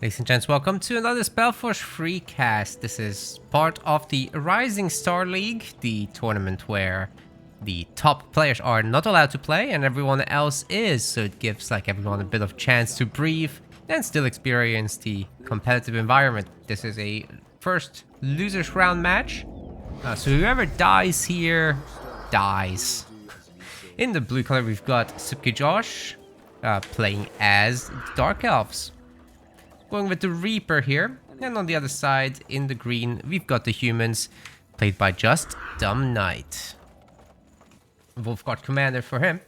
Ladies and gents, welcome to another SpellForce free cast. This is part of the Rising Star League, the tournament where the top players are not allowed to play and everyone else is, so it gives everyone a bit of chance to breathe and still experience the competitive environment. This is a first losers round match, so whoever dies here dies. In the blue color we've got Szybki Josh playing as Dark Elves. Going with the Reaper here, and on the other side in the green we've got the humans played by JustDumbKnight. Wolfguard Commander for him.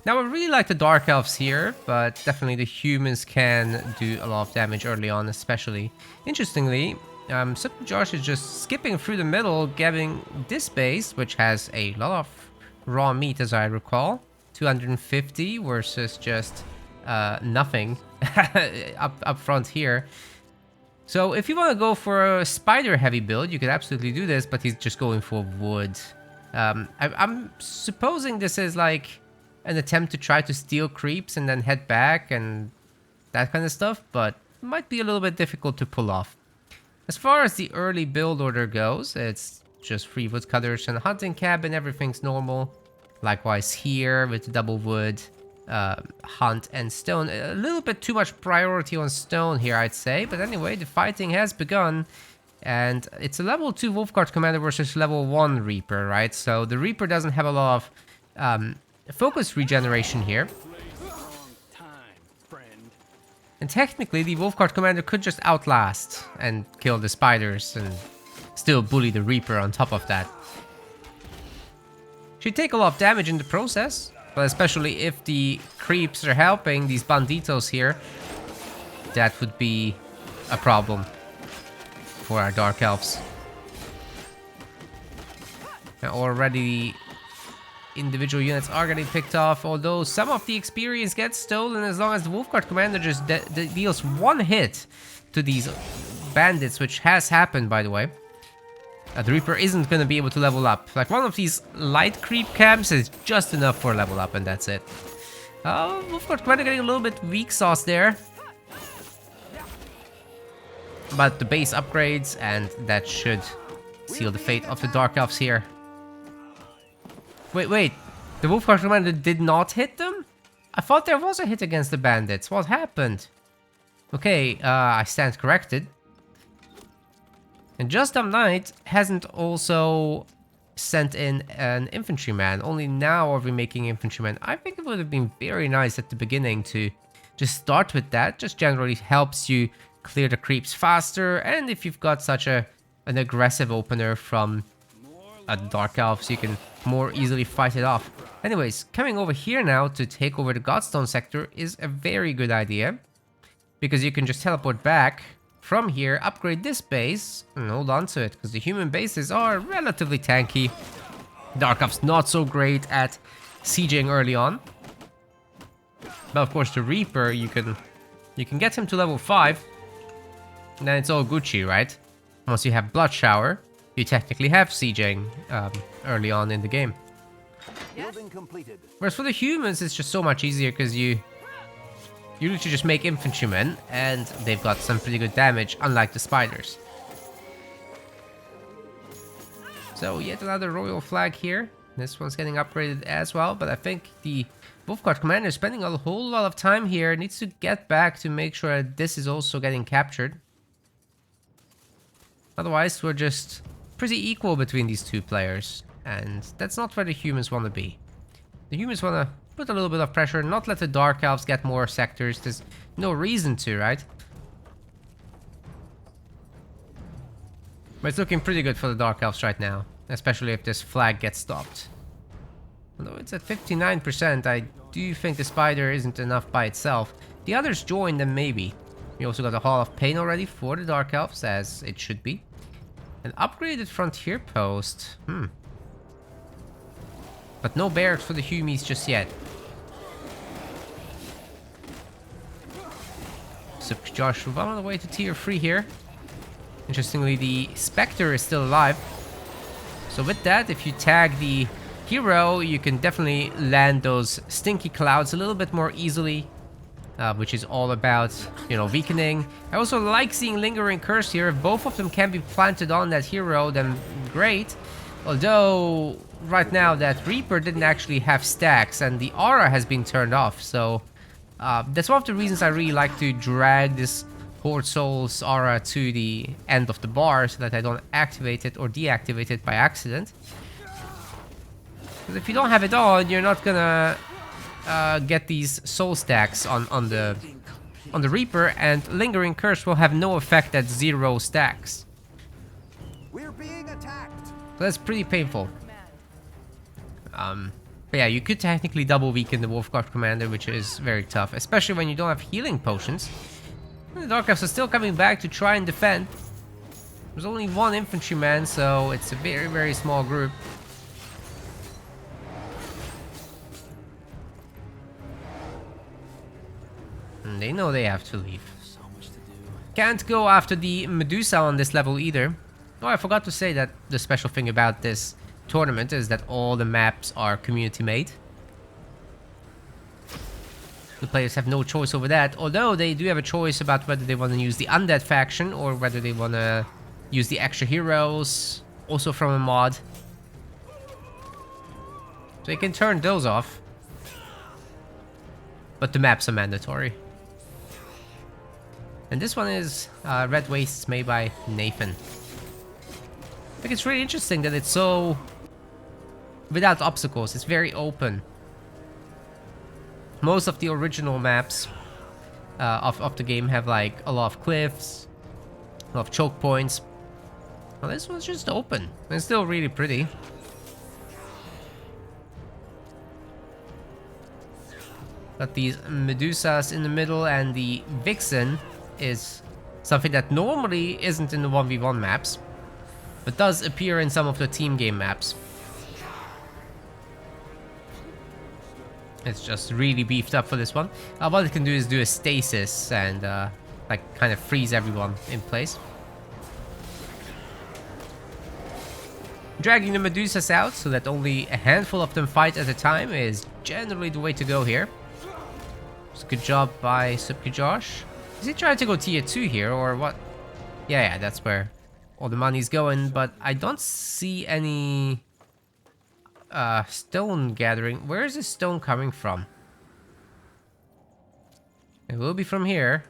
Now I really like the Dark Elves here, but definitely the humans can do a lot of damage early on, especially. Interestingly, Szybki Josh is just skipping through the middle, getting this base, which has a lot of raw meat as I recall. 250 versus just nothing up front here. So if you want to go for a spider heavy build, you could absolutely do this, but he's just going for wood. I'm supposing this is like an attempt to try to steal creeps and then head back and that kind of stuff, but it might be a little bit difficult to pull off. As far as the early build order goes, it's just 3 woodcutters and a hunting cabin, everything's normal. Likewise here with the double wood, hunt and stone. A little bit too much priority on stone here, I'd say, but anyway, the fighting has begun. And it's a level 2 Wolfguard Commander versus level 1 Reaper, right? So the Reaper doesn't have a lot of focus regeneration here. And technically the Wolfguard Commander could just outlast and kill the spiders and still bully the Reaper on top of that. She'd take a lot of damage in the process, but especially if the creeps are helping these banditos here, that would be a problem for our Dark Elves. Now already individual units are getting picked off, although some of the experience gets stolen as long as the Wolfguard Commander just deals 1 hit to these bandits, which has happened, by the way. The Reaper isn't going to be able to level up. Like one of these light creep camps is just enough for a level up and that's it. Wolfguard Commander getting a little bit weak sauce there. But the base upgrades and that should seal the fate of the Dark Elves here. Wait. The Wolfguard Commander did not hit them? I thought there was a hit against the bandits. What happened? Okay, I stand corrected. And JustDumbKnight hasn't also sent in an infantryman. Only now are we making infantrymen. I think it would have been very nice at the beginning to just start with that. Just generally helps you clear the creeps faster. And if you've got such an aggressive opener from a Dark Elves, you can more easily fight it off. Anyways, coming over here now to take over the Godstone sector is a very good idea. Because you can just teleport back from here, upgrade this base, and hold on to it, because the human bases are relatively tanky. Dark Elves not so great at sieging early on. But of course the Reaper, you can get him to level 5, and then it's all Gucci, right? Once you have Blood Shower, you technically have sieging early on in the game. Whereas for the humans, it's just so much easier, because you literally just make infantrymen, and they've got some pretty good damage, unlike the spiders. So yet another royal flag here. This one's getting upgraded as well, but I think the Wolfguard Commander is spending a whole lot of time here. Needs to get back to make sure that this is also getting captured. Otherwise, we're just pretty equal between these two players, and that's not where the humans want to be. The humans want to put a little bit of pressure, not let the Dark Elves get more sectors. There's no reason to, right? But it's looking pretty good for the Dark Elves right now, especially if this flag gets stopped. Although it's at 59%, I do think the spider isn't enough by itself. The others join them maybe. We also got a Hall of Pain already for the Dark Elves, as it should be. An upgraded frontier post. But no barracks for the Humies just yet. Szybki Josh on the way to tier 3 here. Interestingly, the Spectre is still alive. So with that, if you tag the hero, you can definitely land those stinky clouds a little bit more easily. which is all about, you know, weakening. I also like seeing Lingering Curse here. If both of them can be planted on that hero, then great. Although, right now, that Reaper didn't actually have stacks, and the aura has been turned off, so that's one of the reasons I really like to drag this Horde Souls aura to the end of the bar, so that I don't activate it or deactivate it by accident. Because if you don't have it on, you're not gonna get these soul stacks on the Reaper, and Lingering Curse will have no effect at 0 stacks. We're being attacked. So that's pretty painful. But yeah, you could technically double weaken the Wolfguard Commander, which is very tough, especially when you don't have healing potions. And the Dark Elves are still coming back to try and defend. There's only 1 infantryman, so it's a very, very small group. And they know they have to leave. So much to do. Can't go after the Medusa on this level either. Oh, I forgot to say that the special thing about this tournament is that all the maps are community made. The players have no choice over that, although they do have a choice about whether they want to use the undead faction or whether they want to use the extra heroes, also from a mod. So they can turn those off. But the maps are mandatory. And this one is Red Wastes made by Nathan. I think it's really interesting that it's so without obstacles. It's very open. Most of the original maps of the game have like a lot of cliffs, a lot of choke points. Well, this one's just open. It's still really pretty. Got these Medusas in the middle, and the Vixen is something that normally isn't in the 1v1 maps, but does appear in some of the team game maps. It's just really beefed up for this one. What it can do is do a stasis and like kind of freeze everyone in place. Dragging the Medusas out so that only a handful of them fight at a time is generally the way to go here. It's a good job by Szybki Josh. Is he trying to go tier 2 here or what? Yeah, that's where all the money's going, but I don't see any stone gathering. Where is this stone coming from? It will be from here.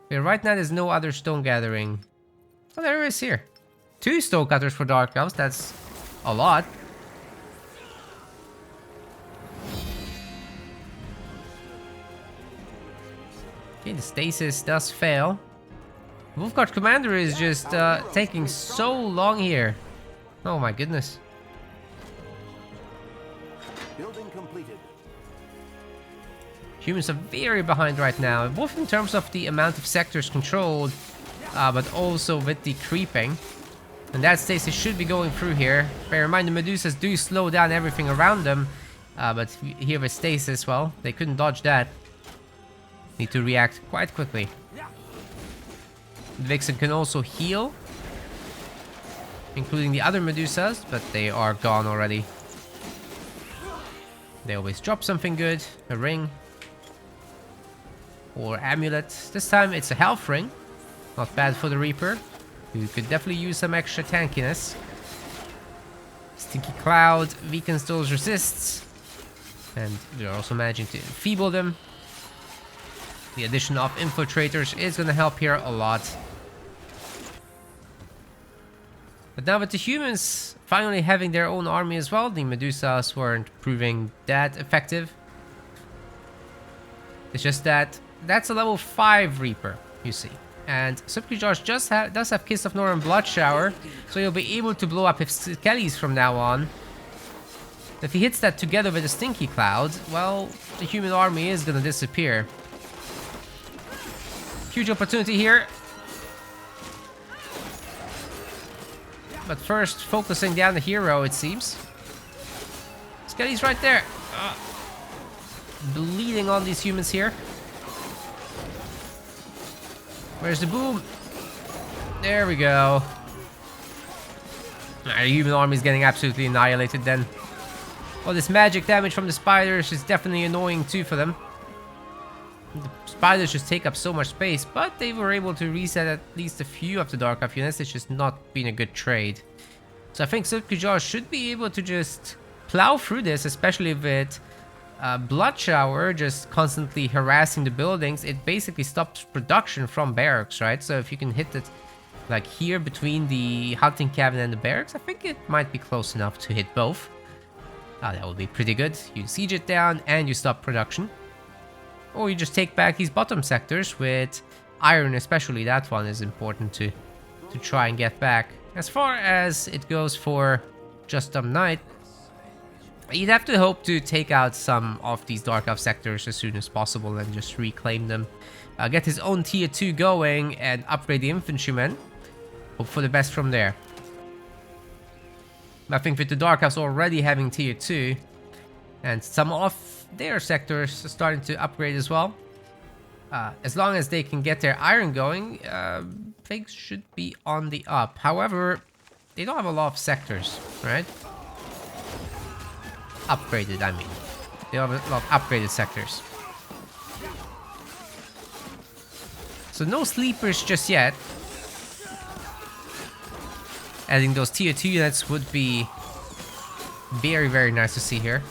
Okay, right now there's no other stone gathering. Oh, there is here. 2 stone cutters for Dark Elves, that's a lot. Okay, the stasis does fail. Wolfguard Commander is just taking so long here. Oh my goodness. Building completed. Humans are very behind right now, both in terms of the amount of sectors controlled, but also with the creeping. And that stasis should be going through here. Bear in mind the Medusas do slow down everything around them, but here with stasis, well, they couldn't dodge that. Need to react quite quickly. The Vixen can also heal, including the other Medusas, but they are gone already. They always drop something good, a ring or amulet. This time it's a health ring, not bad for the Reaper, who could definitely use some extra tankiness. Stinky Cloud weakens those resists, and we're also managing to enfeeble them. The addition of infiltrators is going to help here a lot. But now with the humans finally having their own army as well, the Medusas weren't proving that effective. It's just that that's a level 5 Reaper, you see. And Szybki Josh does have Kiss of Northern Blood Shower, so he'll be able to blow up his skellies from now on. If he hits that together with a Stinky Cloud, well, the human army is going to disappear. Huge opportunity here. But first, focusing down the hero, it seems. Skelly's right there. Bleeding on these humans here. Where's the boom? There we go. The human army's getting absolutely annihilated then. Well, this magic damage from the spiders is definitely annoying too for them. The spiders just take up so much space, but they were able to reset at least a few of the Dark Elf units. It's just not been a good trade. So I think Szybki should be able to just plow through this, especially with Blood Shower just constantly harassing the buildings. It basically stops production from barracks, right? So if you can hit it like here between the hunting cabin and the barracks, I think it might be close enough to hit both. That would be pretty good. You siege it down and you stop production. Or you just take back these bottom sectors with iron, especially that one is important to try and get back. As far as it goes for JustDumbKnight, you'd have to hope to take out some of these Dark Elf sectors as soon as possible and just reclaim them. Get his own tier 2 going and upgrade the infantrymen. Hope for the best from there. I think with the Dark Elves already having tier 2 and some of their sectors are starting to upgrade as well. As long as they can get their iron going, things should be on the up. However, they don't have a lot of sectors, right? Upgraded, I mean. They have a lot of upgraded sectors. So no sleepers just yet. Adding those tier 2 units would be very, very nice to see here.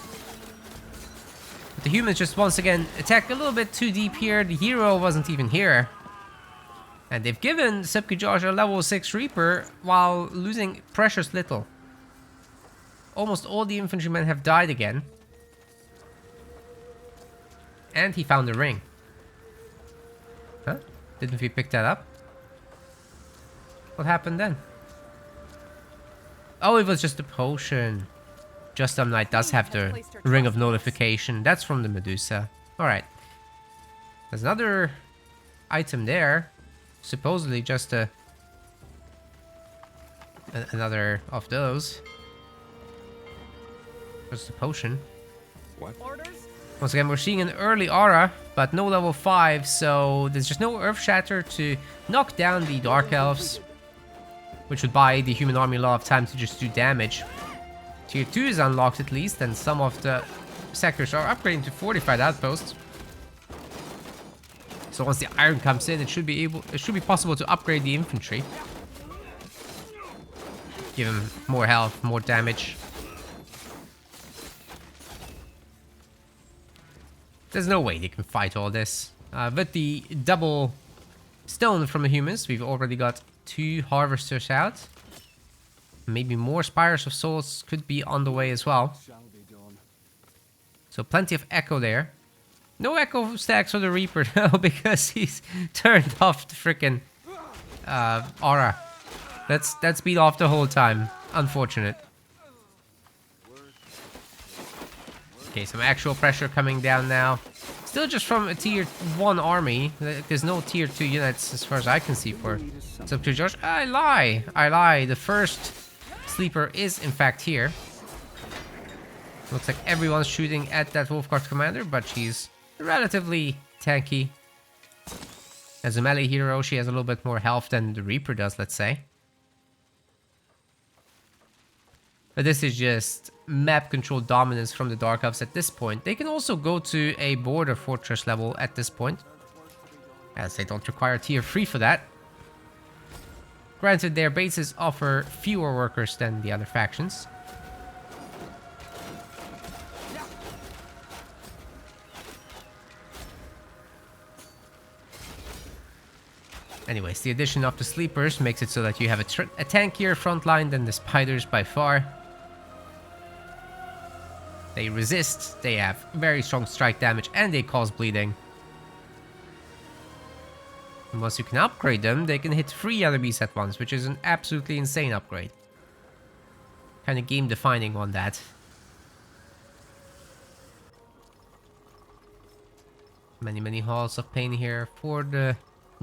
But the humans just once again attack a little bit too deep here. The hero wasn't even here. And they've given Szybki a level 6 Reaper while losing precious little. Almost all the infantrymen have died again. And he found a ring. Huh? Didn't we pick that up? What happened then? Oh, it was just a potion. JustDumbKnight does have the Ring of Notification. That's from the Medusa. Alright. There's another item there. Supposedly just another of those. Just a potion. What? Once again, we're seeing an early aura, but no level 5, so there's just no Earth Shatter to knock down the Dark Elves, which would buy the human army a lot of time to just do damage. Tier 2 is unlocked at least, and some of the sectors are upgrading to fortified outposts. So once the iron comes in, it should be possible to upgrade the infantry. Give them more health, more damage. There's no way they can fight all this. With the double stone from the humans, we've already got 2 harvesters out. Maybe more Spires of Souls could be on the way as well. So plenty of echo there. No echo stacks for the Reaper though, because he's turned off the freaking aura. That's been off the whole time. Unfortunate. Okay, some actual pressure coming down now. Still just from a tier 1 army. There's no tier 2 units as far as I can see for Szybki Josh. I lie. The first sleeper is in fact here. Looks like everyone's shooting at that Wolfguard commander, but she's relatively tanky. As a melee hero, she has a little bit more health than the Reaper does, let's say. But this is just map control dominance from the Dark Elves at this point. They can also go to a border fortress level at this point, as they don't require tier 3 for that. Granted, their bases offer fewer workers than the other factions. Anyways, the addition of the sleepers makes it so that you have a tankier front line than the spiders by far. They resist, they have very strong strike damage, and they cause bleeding. And once you can upgrade them, they can hit 3 enemies at once, which is an absolutely insane upgrade. Kind of game defining on that. Many halls of pain here for the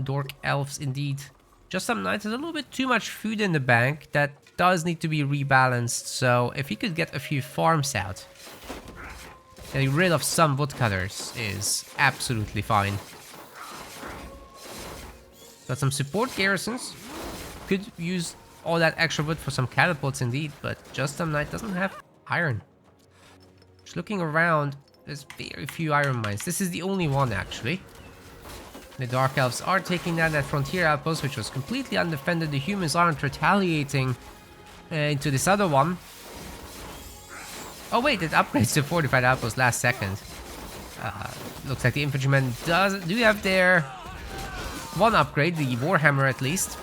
Dark Elves indeed. JustDumbKnight has a little bit too much food in the bank. That does need to be rebalanced, so if he could get a few farms out, getting rid of some woodcutters is absolutely fine. Got some support garrisons. Could use all that extra wood for some catapults indeed, but JustDumbKnight doesn't have iron. Just looking around, there's very few iron mines. This is the only one actually. The Dark Elves are taking down that Frontier Outpost, which was completely undefended. The humans aren't retaliating into this other one. Oh wait, it upgrades to Fortified Outpost last second. Looks like the infantrymen do have their one upgrade, the Warhammer at least.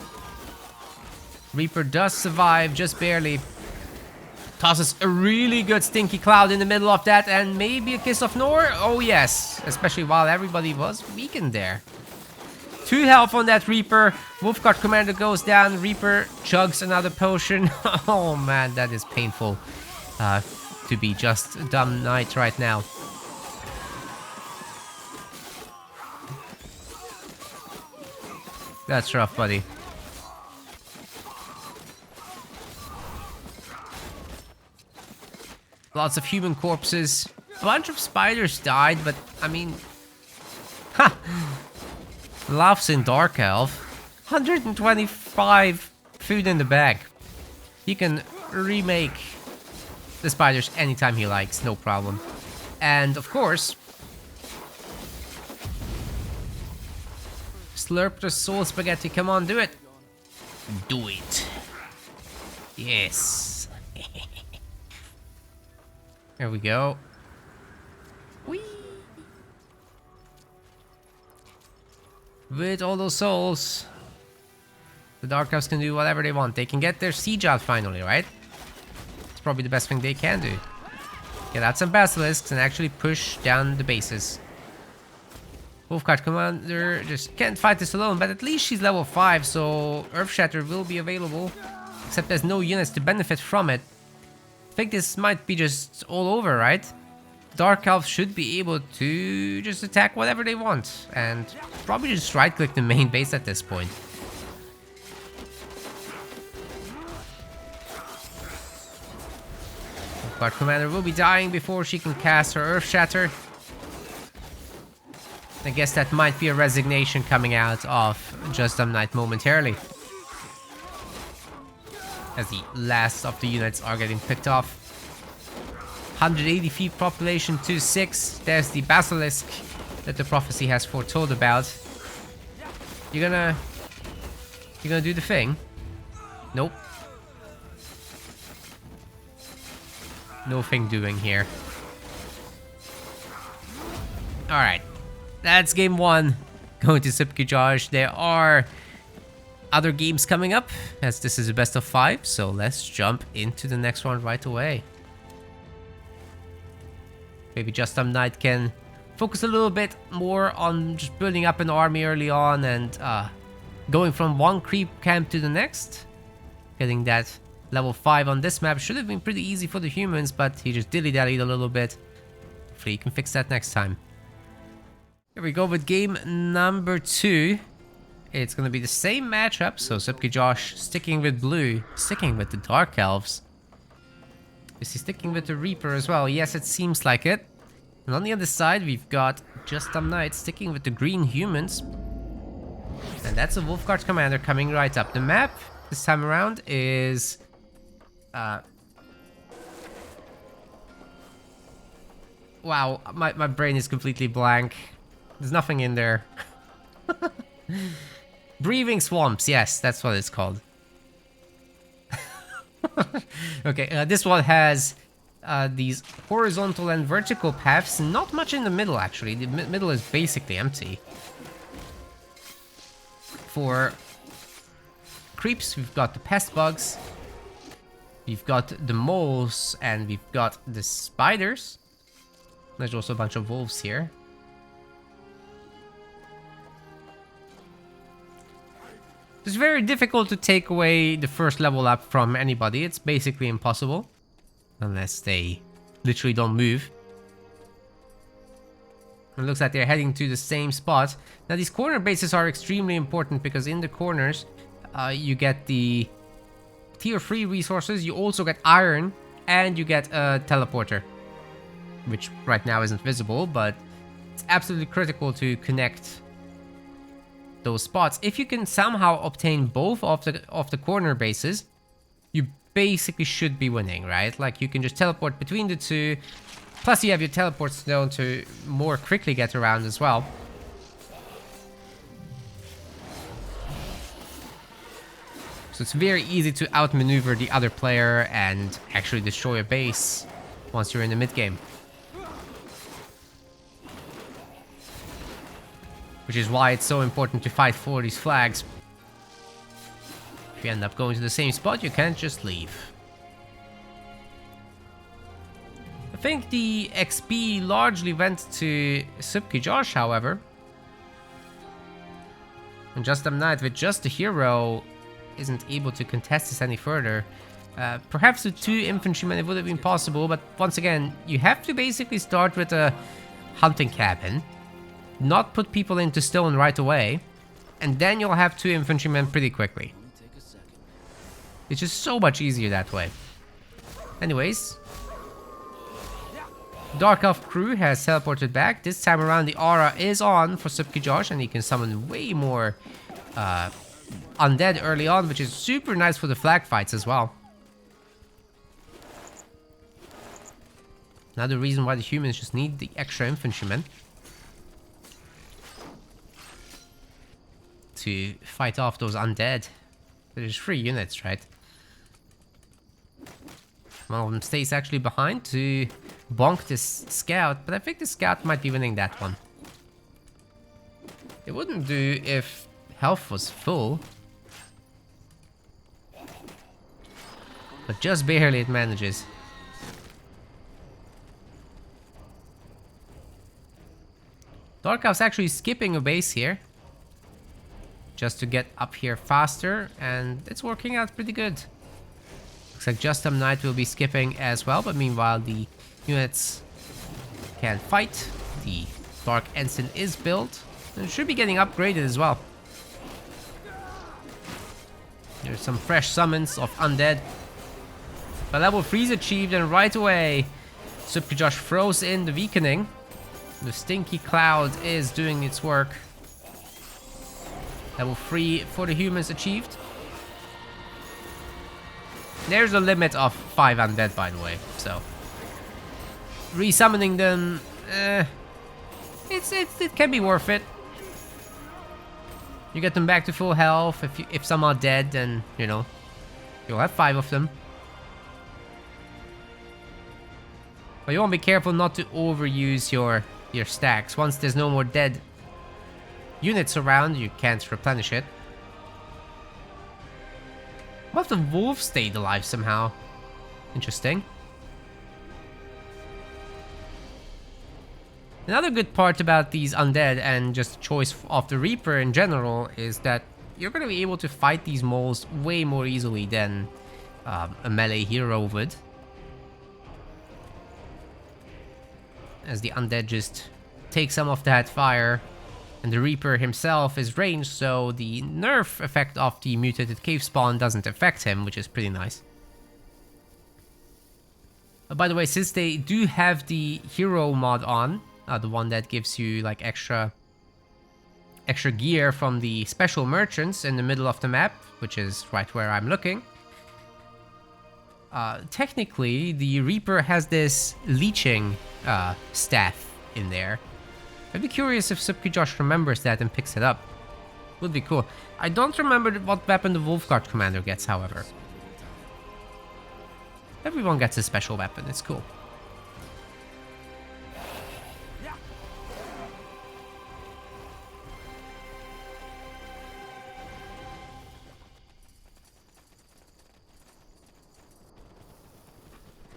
Reaper does survive, just barely. Tosses a really good stinky cloud in the middle of that, and maybe a Kiss of Nor? Oh yes, especially while everybody was weakened there. 2 health on that Reaper. Wolfguard Commander goes down. Reaper chugs another potion. Oh man, that is painful to be JustDumbKnight right now. That's rough, buddy. Lots of human corpses. A bunch of spiders died, but I mean... Ha! Laughs in Dark Elf. 125 food in the bag. He can remake the spiders anytime he likes, no problem. And of course... Slurp the soul spaghetti, come on, do it! Do it! Yes! There we go. Whee! With all those souls, the Dark Elves can do whatever they want. They can get their siege out finally, right? It's probably the best thing they can do. Get out some basilisks and actually push down the bases. Wolfguard Commander just can't fight this alone, but at least she's level 5, so Earth Shatter will be available. Except there's no units to benefit from it. I think this might be just all over, right? Dark Elves should be able to just attack whatever they want, and probably just right-click the main base at this point. Guard Commander will be dying before she can cast her Earth Shatter. I guess that might be a resignation coming out of JustDumbKnight momentarily, as the last of the units are getting picked off. 180 feet population to 6. There's the basilisk that the prophecy has foretold about. You're gonna do the thing? Nope. No thing doing here. Alright. That's game 1. Going to Szybki Josh. There are other games coming up, as this is a best of 5, so let's jump into the next one right away. Maybe JustDumbKnight can focus a little bit more on just building up an army early on and going from one creep camp to the next. Getting that level 5 on this map should have been pretty easy for the humans, but he just dilly-dallied a little bit. Hopefully he can fix that next time. Here we go with game number 2. It's going to be the same matchup, so Szybki Josh sticking with blue, sticking with the Dark Elves. Is he sticking with the Reaper as well? Yes, it seems like it. And on the other side, we've got JustDumbKnight sticking with the green humans. And that's a Wolfguard Commander coming right up. The map this time around is... Wow, my brain is completely blank. There's nothing in there. Breathing Swamps, yes, that's what it's called. Okay, this one has these horizontal and vertical paths. Not much in the middle, actually. The middle is basically empty. For creeps, we've got the pest bugs. We've got the moles, and we've got the spiders. There's also a bunch of wolves here. It's very difficult to take away the first level up from anybody. It's basically impossible. Unless they literally don't move. It looks like they're heading to the same spot. Now these corner bases are extremely important because in the corners you get the tier 3 resources. You also get iron and you get a teleporter. Which right now isn't visible, but it's absolutely critical to connect those spots. If you can somehow obtain both of the corner bases, you basically should be winning, right? Like you can just teleport between the two, plus you have your teleport stone to more quickly get around as well. So it's very easy to outmaneuver the other player and actually destroy a base once you're in the mid game. Which is why it's so important to fight for these flags. If you end up going to the same spot, you can't just leave. I think the XP largely went to Szybki Josh, however. And JustDumbKnight with just a hero isn't able to contest this any further. Perhaps with 2 infantrymen it would have been possible, but once again, you have to basically start with a hunting cabin, not put people into stone right away, and then you'll have 2 infantrymen pretty quickly. It's just so much easier that way. Anyways, Dark Elf crew has teleported back. This time around the aura is on for Szybki Josh, and he can summon way more undead early on, which is super nice for the flag fights as well. Another reason why the humans just need the extra infantrymen to fight off those undead. There's 3 units, right? One of them stays actually behind to bonk this scout, but I think the scout might be winning that one. It wouldn't do if health was full. But just barely it manages. Dark Elf's actually skipping a base here, just to get up here faster, and it's working out pretty good. Looks like JustDumbKnight will be skipping as well, but meanwhile the units can fight. The Dark Ensign is built, and it should be getting upgraded as well. There's some fresh summons of undead. But level 3 is achieved, and right away Szybki Josh throws in the weakening. The Stinky Cloud is doing its work. Level 3 for the humans achieved. There's a limit of 5 undead, by the way, so resummoning them, it can be worth it. You get them back to full health. If some are dead, then you know you'll have 5 of them. But you want to be careful not to overuse your stacks. Once there's no more dead units around, you can't replenish it. What if the wolf stayed alive somehow? Interesting. Another good part about these undead and just the choice of the Reaper in general is that you're going to be able to fight these moles way more easily than a melee hero would. As the undead just take some of that fire, and the Reaper himself is ranged, so the nerf effect of the mutated cave spawn doesn't affect him, which is pretty nice. By the way, since they do have the hero mod on, the one that gives you like extra gear from the special merchants in the middle of the map, which is right where I'm looking. Technically, the Reaper has this leeching staff in there. I'd be curious if Szybki Josh remembers that and picks it up. Would be cool. I don't remember what weapon the Wolfguard commander gets, however. Everyone gets a special weapon, it's cool.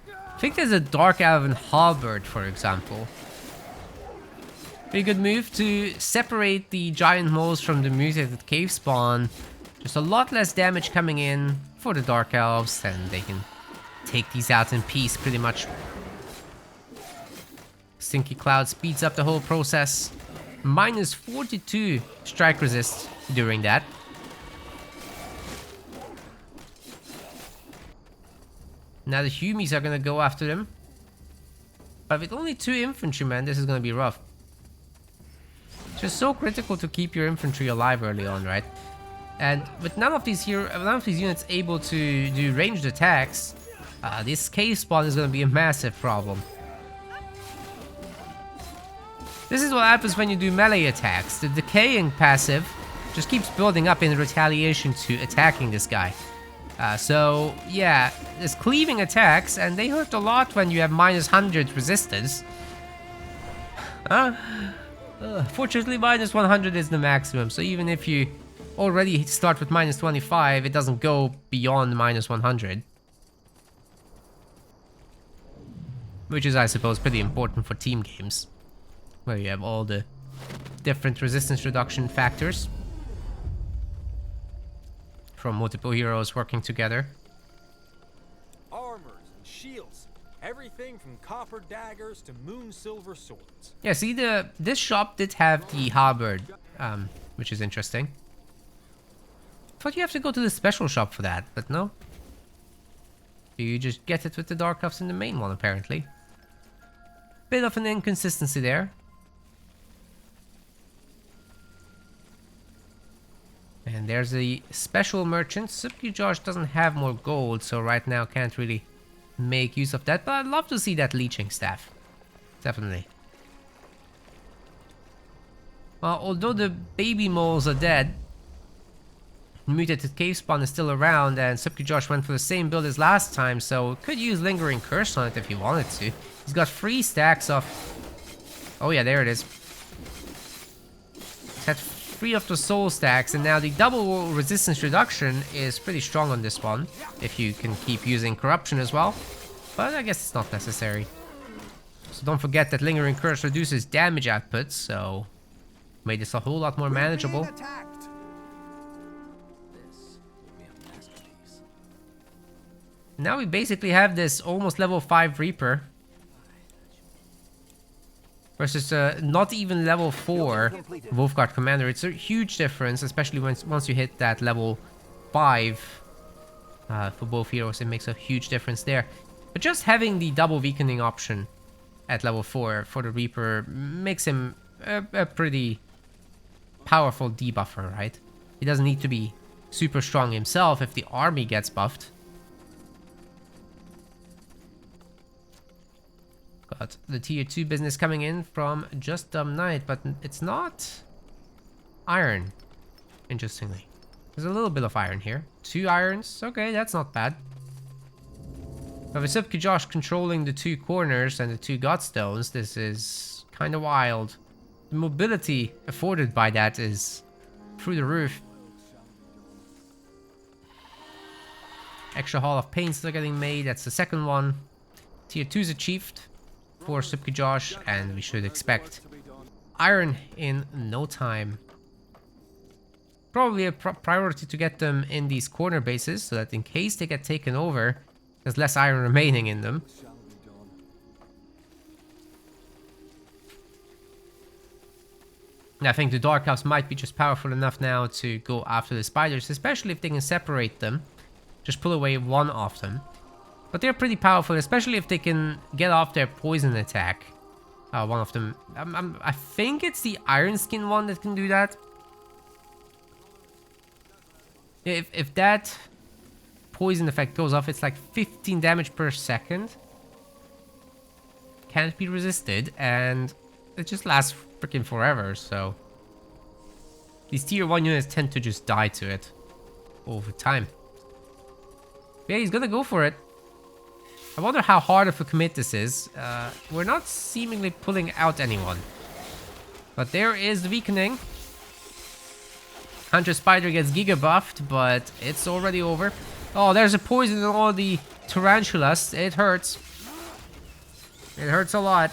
I think there's a Dark Elven Halberd, for example. Pretty good move to separate the giant moles from the mutated cave spawn. Just a lot less damage coming in for the Dark Elves, and they can take these out in peace pretty much. Stinky Cloud speeds up the whole process. Minus 42 strike resist during that. Now the Humies are gonna go after them. But with only 2 infantrymen, this is gonna be rough. It's just so critical to keep your infantry alive early on, right? And with none of these units able to do ranged attacks, this cave spawn is gonna be a massive problem. This is what happens when you do melee attacks. The decaying passive just keeps building up in retaliation to attacking this guy. So yeah, there's cleaving attacks, and they hurt a lot when you have -100 resistance. Fortunately, -100 is the maximum, so even if you already start with -25, it doesn't go beyond -100. Which is, I suppose, pretty important for team games, where you have all the different resistance reduction factors from multiple heroes working together. Armors and shields, everything from copper daggers to moon silver swords. Yeah, see, this shop did have the halberd, which is interesting. Thought you have to go to the special shop for that, but no. You just get it with the dark elves in the main one, apparently. Bit of an inconsistency there. And there's a special merchant. Szybki Josh doesn't have more gold, so right now can't really make use of that. But I'd love to see that leeching staff. Definitely. Well, although the baby moles are dead, mutated cave spawn is still around, and Szybki Josh went for the same build as last time, so could use Lingering Curse on it if he wanted to. He's got 3 stacks of... Oh yeah, there it is. He's had 3 of the soul stacks, and now the double resistance reduction is pretty strong on this one, if you can keep using corruption as well. But I guess it's not necessary. So don't forget that Lingering Curse reduces damage output, so made this a whole lot more manageable. Being attacked. Now we basically have this almost level 5 Reaper versus not even level 4 Wolfguard Commander. It's a huge difference, especially once you hit that level 5 for both heroes. It makes a huge difference there. But just having the double weakening option at level 4 for the Reaper makes him a pretty powerful debuffer, right? He doesn't need to be super strong himself if the army gets buffed. Got the tier 2 business coming in from JustDumbKnight, but it's not iron, interestingly. There's a little bit of iron here. 2 irons, okay, that's not bad. But with Szybki Josh controlling the 2 corners and the 2 godstones, this is kind of wild. The mobility afforded by that is through the roof. Extra Hall of Paints are getting made, that's the second one. Tier 2 is achieved for Szybki Josh, and we should expect iron in no time. Probably a priority to get them in these corner bases, so that in case they get taken over, there's less iron remaining in them. And I think the Dark Elves might be just powerful enough now to go after the spiders, especially if they can separate them. Just pull away one of them. But they're pretty powerful, especially if they can get off their poison attack. One of them... I think it's the Iron Skin one that can do that. If that poison effect goes off, it's like 15 damage per second. Can't be resisted, and it just lasts freaking forever, so... These tier 1 units tend to just die to it over time. Yeah, he's gonna go for it. I wonder how hard of a commit this is. We're not seemingly pulling out anyone. But there is the weakening. Hunter Spider gets Giga buffed, but it's already over. Oh, there's a poison in all the tarantulas. It hurts. It hurts a lot.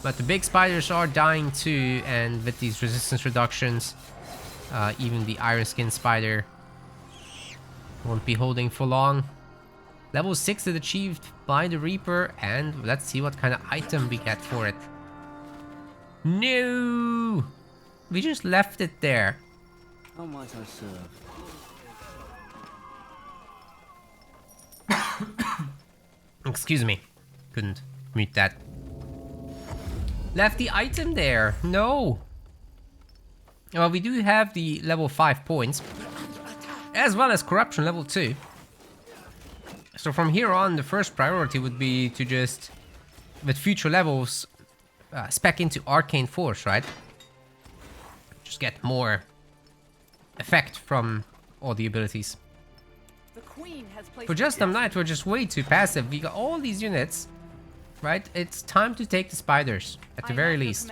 But the big spiders are dying too, and with these resistance reductions, even the Iron Skin Spider won't be holding for long. Level 6 is achieved by the Reaper, and let's see what kind of item we get for it. No! We just left it there. How might I serve? Excuse me. Couldn't mute that. Left the item there. No! Well, we do have the level 5 points, as well as corruption level 2. So from here on, the first priority would be to just, with future levels, spec into Arcane Force, right? just get more effect from all the abilities. The queen has placed For JustDumbKnight, we're just way too passive. We got all these units, right? It's time to take the spiders, at the very least.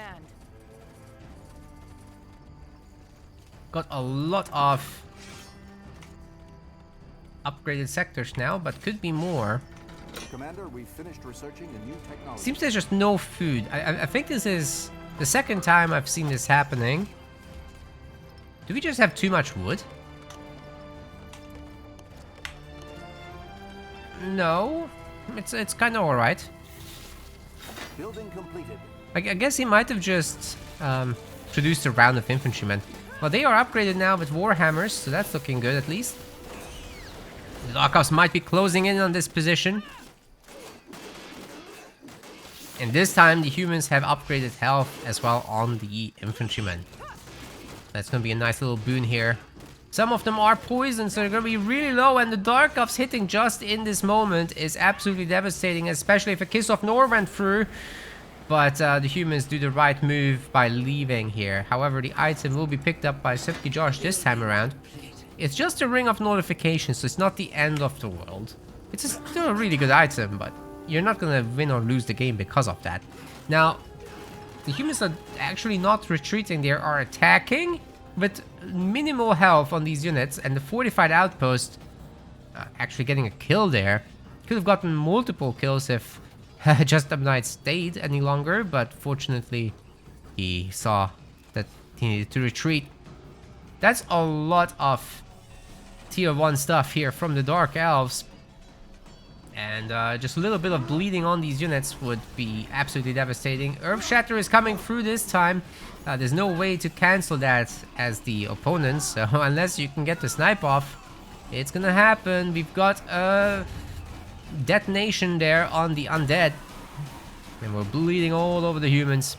Got a lot of upgraded sectors now, but could be more. Commander, we finished researching a new technology. Seems there's just no food. I think this is the second time I've seen this happening. Do we just have too much wood? No, it's kind of all right. Building completed. I guess he might have just produced a round of infantrymen. Well, they are upgraded now with warhammers, so that's looking good at least. The Darkovs might be closing in on this position. And this time the humans have upgraded health as well on the infantrymen. That's gonna be a nice little boon here. Some of them are poisoned, so they're gonna be really low, and the Darkovs hitting just in this moment is absolutely devastating, especially if a Kiss of Nor went through. But the humans do the right move by leaving here. However, the item will be picked up by Szybki Josh this time around. It's just a ring of notification, so it's not the end of the world. It's still a really good item, but you're not gonna win or lose the game because of that. Now, the humans are actually not retreating, they are attacking with minimal health on these units, and the fortified outpost actually getting a kill there. Could have gotten multiple kills if JustDumbKnight stayed any longer, but fortunately he saw that he needed to retreat. That's a lot of tier 1 stuff here from the Dark Elves. And just a little bit of bleeding on these units would be absolutely devastating. Earthshatter is coming through this time. There's no way to cancel that as the opponents, so unless you can get the snipe off, it's gonna happen. We've got a detonation there on the undead, and we're bleeding all over the humans.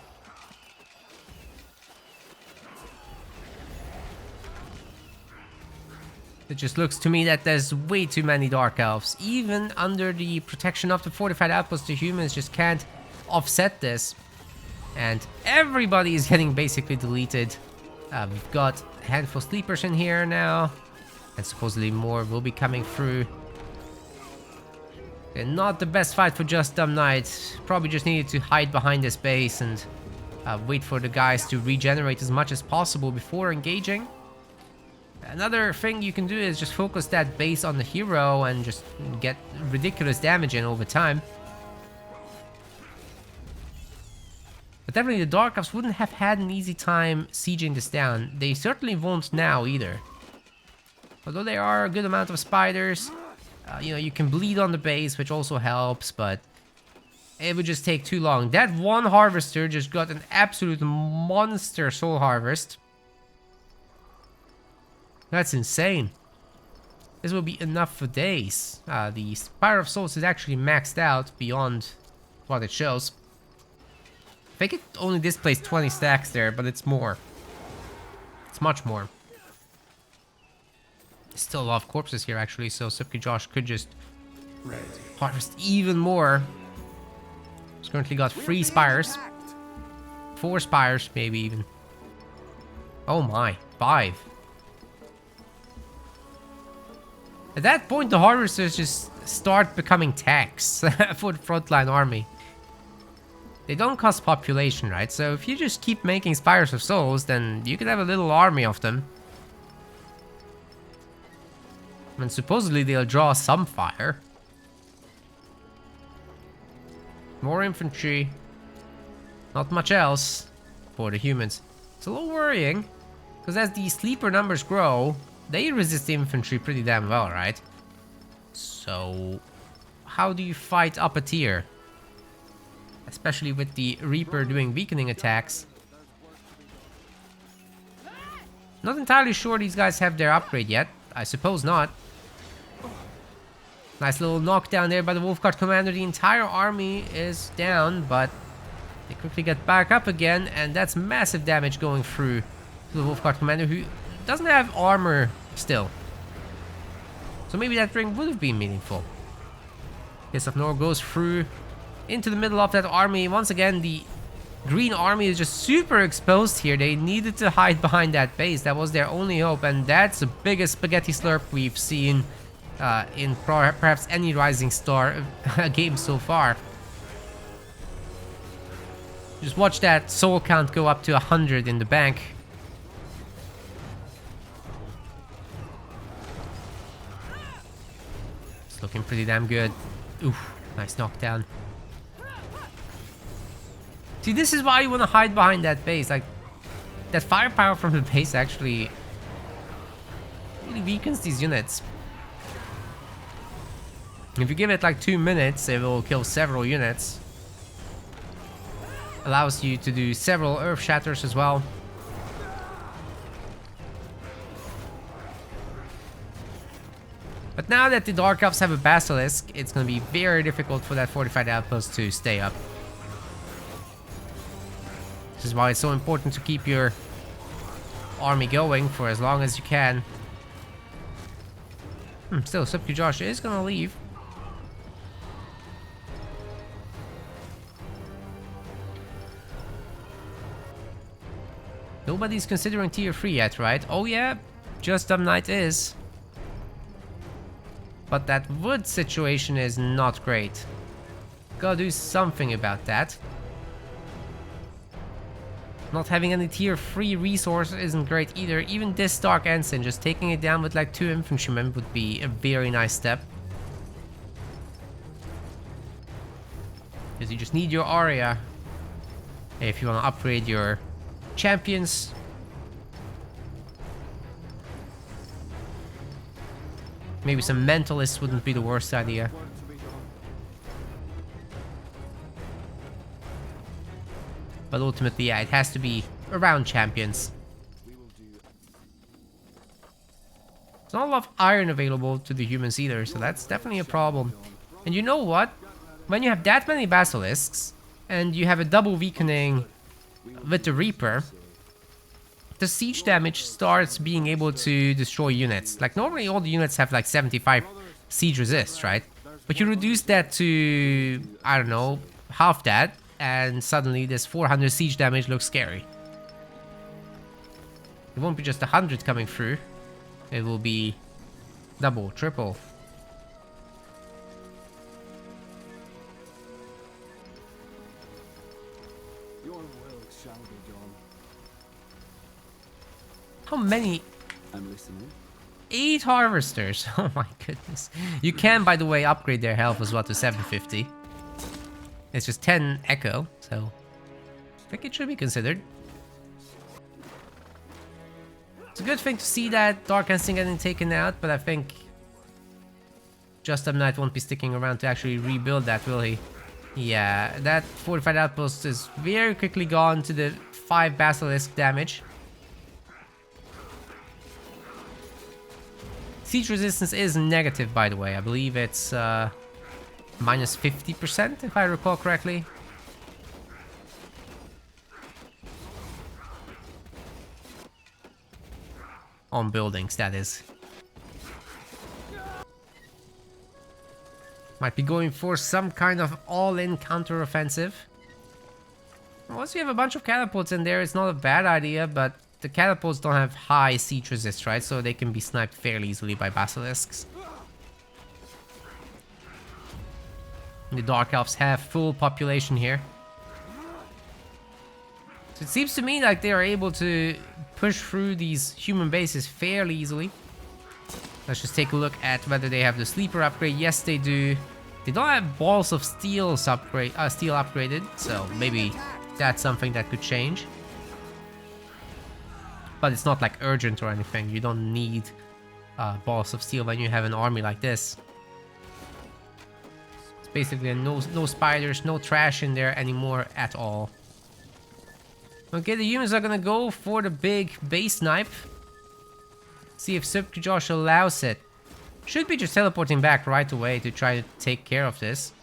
It just looks to me that there's way too many Dark Elves. Even under the protection of the fortified outpost, the humans just can't offset this. And everybody is getting basically deleted. We've got a handful of sleepers in here now. And supposedly more will be coming through. And not the best fight for JustDumbKnight. Probably just needed to hide behind this base and wait for the guys to regenerate as much as possible before engaging. Another thing you can do is just focus that base on the hero and just get ridiculous damage in over time. But definitely the Darkovs wouldn't have had an easy time sieging this down. They certainly won't now either. Although there are a good amount of spiders, you know, you can bleed on the base, which also helps, but it would just take too long. That one harvester just got an absolute monster soul harvest. That's insane. This will be enough for days. The Spire of Souls is actually maxed out beyond what it shows. I think it only displays 20 stacks there, but it's more. It's much more. Still a lot of corpses here actually, so Szybki Josh could just harvest even more. He's currently got 3 spires. 4 spires, maybe even. Oh my, 5. At that point, the harvesters just start becoming tanks for the frontline army. They don't cost population, right? So if you just keep making Spires of Souls, then you could have a little army of them. And supposedly they'll draw some fire. More infantry. Not much else for the humans. It's a little worrying, because as the sleeper numbers grow, they resist the infantry pretty damn well, right? So, how do you fight up a tier? Especially with the Reaper doing weakening attacks. Not entirely sure these guys have their upgrade yet. I suppose not. Nice little knockdown there by the Wolfguard commander. The entire army is down, but they quickly get back up again, and that's massive damage going through to the Wolfguard commander, who doesn't have armor still. So maybe that ring would have been meaningful. Kiss of Nor goes through into the middle of that army. Once again, the green army is just super exposed here. They needed to hide behind that base. That was their only hope, and that's the biggest spaghetti slurp we've seen in perhaps any Rising Star game so far. Just watch that soul count go up to 100 in the bank. It's looking pretty damn good. Oof, nice knockdown. See, this is why you want to hide behind that base. Like, that firepower from the base actually really weakens these units. If you give it like 2 minutes, it will kill several units. Allows you to do several earth shatters as well. But now that the Dark Elves have a Basilisk, it's going to be very difficult for that fortified outpost to stay up. This is why it's so important to keep your army going for as long as you can. Still, Szybki Josh is going to leave. Nobody's considering tier 3 yet, right? Oh yeah, JustDumbKnight is. But that wood situation is not great. Gotta do something about that. Not having any tier 3 resource isn't great either. Even this Dark Ensign, just taking it down with like 2 infantrymen would be a very nice step. Because you just need your Aria if you want to upgrade your champions. Maybe some mentalists wouldn't be the worst idea. But ultimately, yeah, it has to be around champions. There's not a lot of iron available to the humans either, so that's definitely a problem. And you know what? When you have that many basilisks, and you have a double weakening with the Reaper, the siege damage starts being able to destroy units. Like, normally all the units have like 75 siege resist, right? But you reduce that to, I don't know, half that, and suddenly this 400 siege damage looks scary. It won't be just 100 coming through. It will be double, triple. Your will shall be done. How many? I'm listening. 8 harvesters. Oh my goodness. You can, by the way, upgrade their health as well to 750. It's just 10 echo, so I think it should be considered. It's a good thing to see that Dark Ensign getting taken out, but I think JustDumbKnight won't be sticking around to actually rebuild that, will he? Yeah, that fortified outpost is very quickly gone to the 5 basilisk damage. Siege resistance is negative, by the way. I believe it's minus 50%, if I recall correctly. On buildings, that is. Might be going for some kind of all-in counter-offensive. Once you have a bunch of catapults in there, it's not a bad idea, but the catapults don't have high siege resist, right? So they can be sniped fairly easily by basilisks. The Dark Elves have full population here. So it seems to me like they are able to push through these human bases fairly easily. Let's just take a look at whether they have the sleeper upgrade. Yes, they do. They don't have balls of steel upgraded, so maybe that's something that could change. But it's not like urgent or anything. You don't need balls of steel when you have an army like this. It's basically no spiders, no trash in there anymore at all. Okay, the humans are gonna go for the big base snipe. See if Szybki Josh allows it. Should be just teleporting back right away to try to take care of this.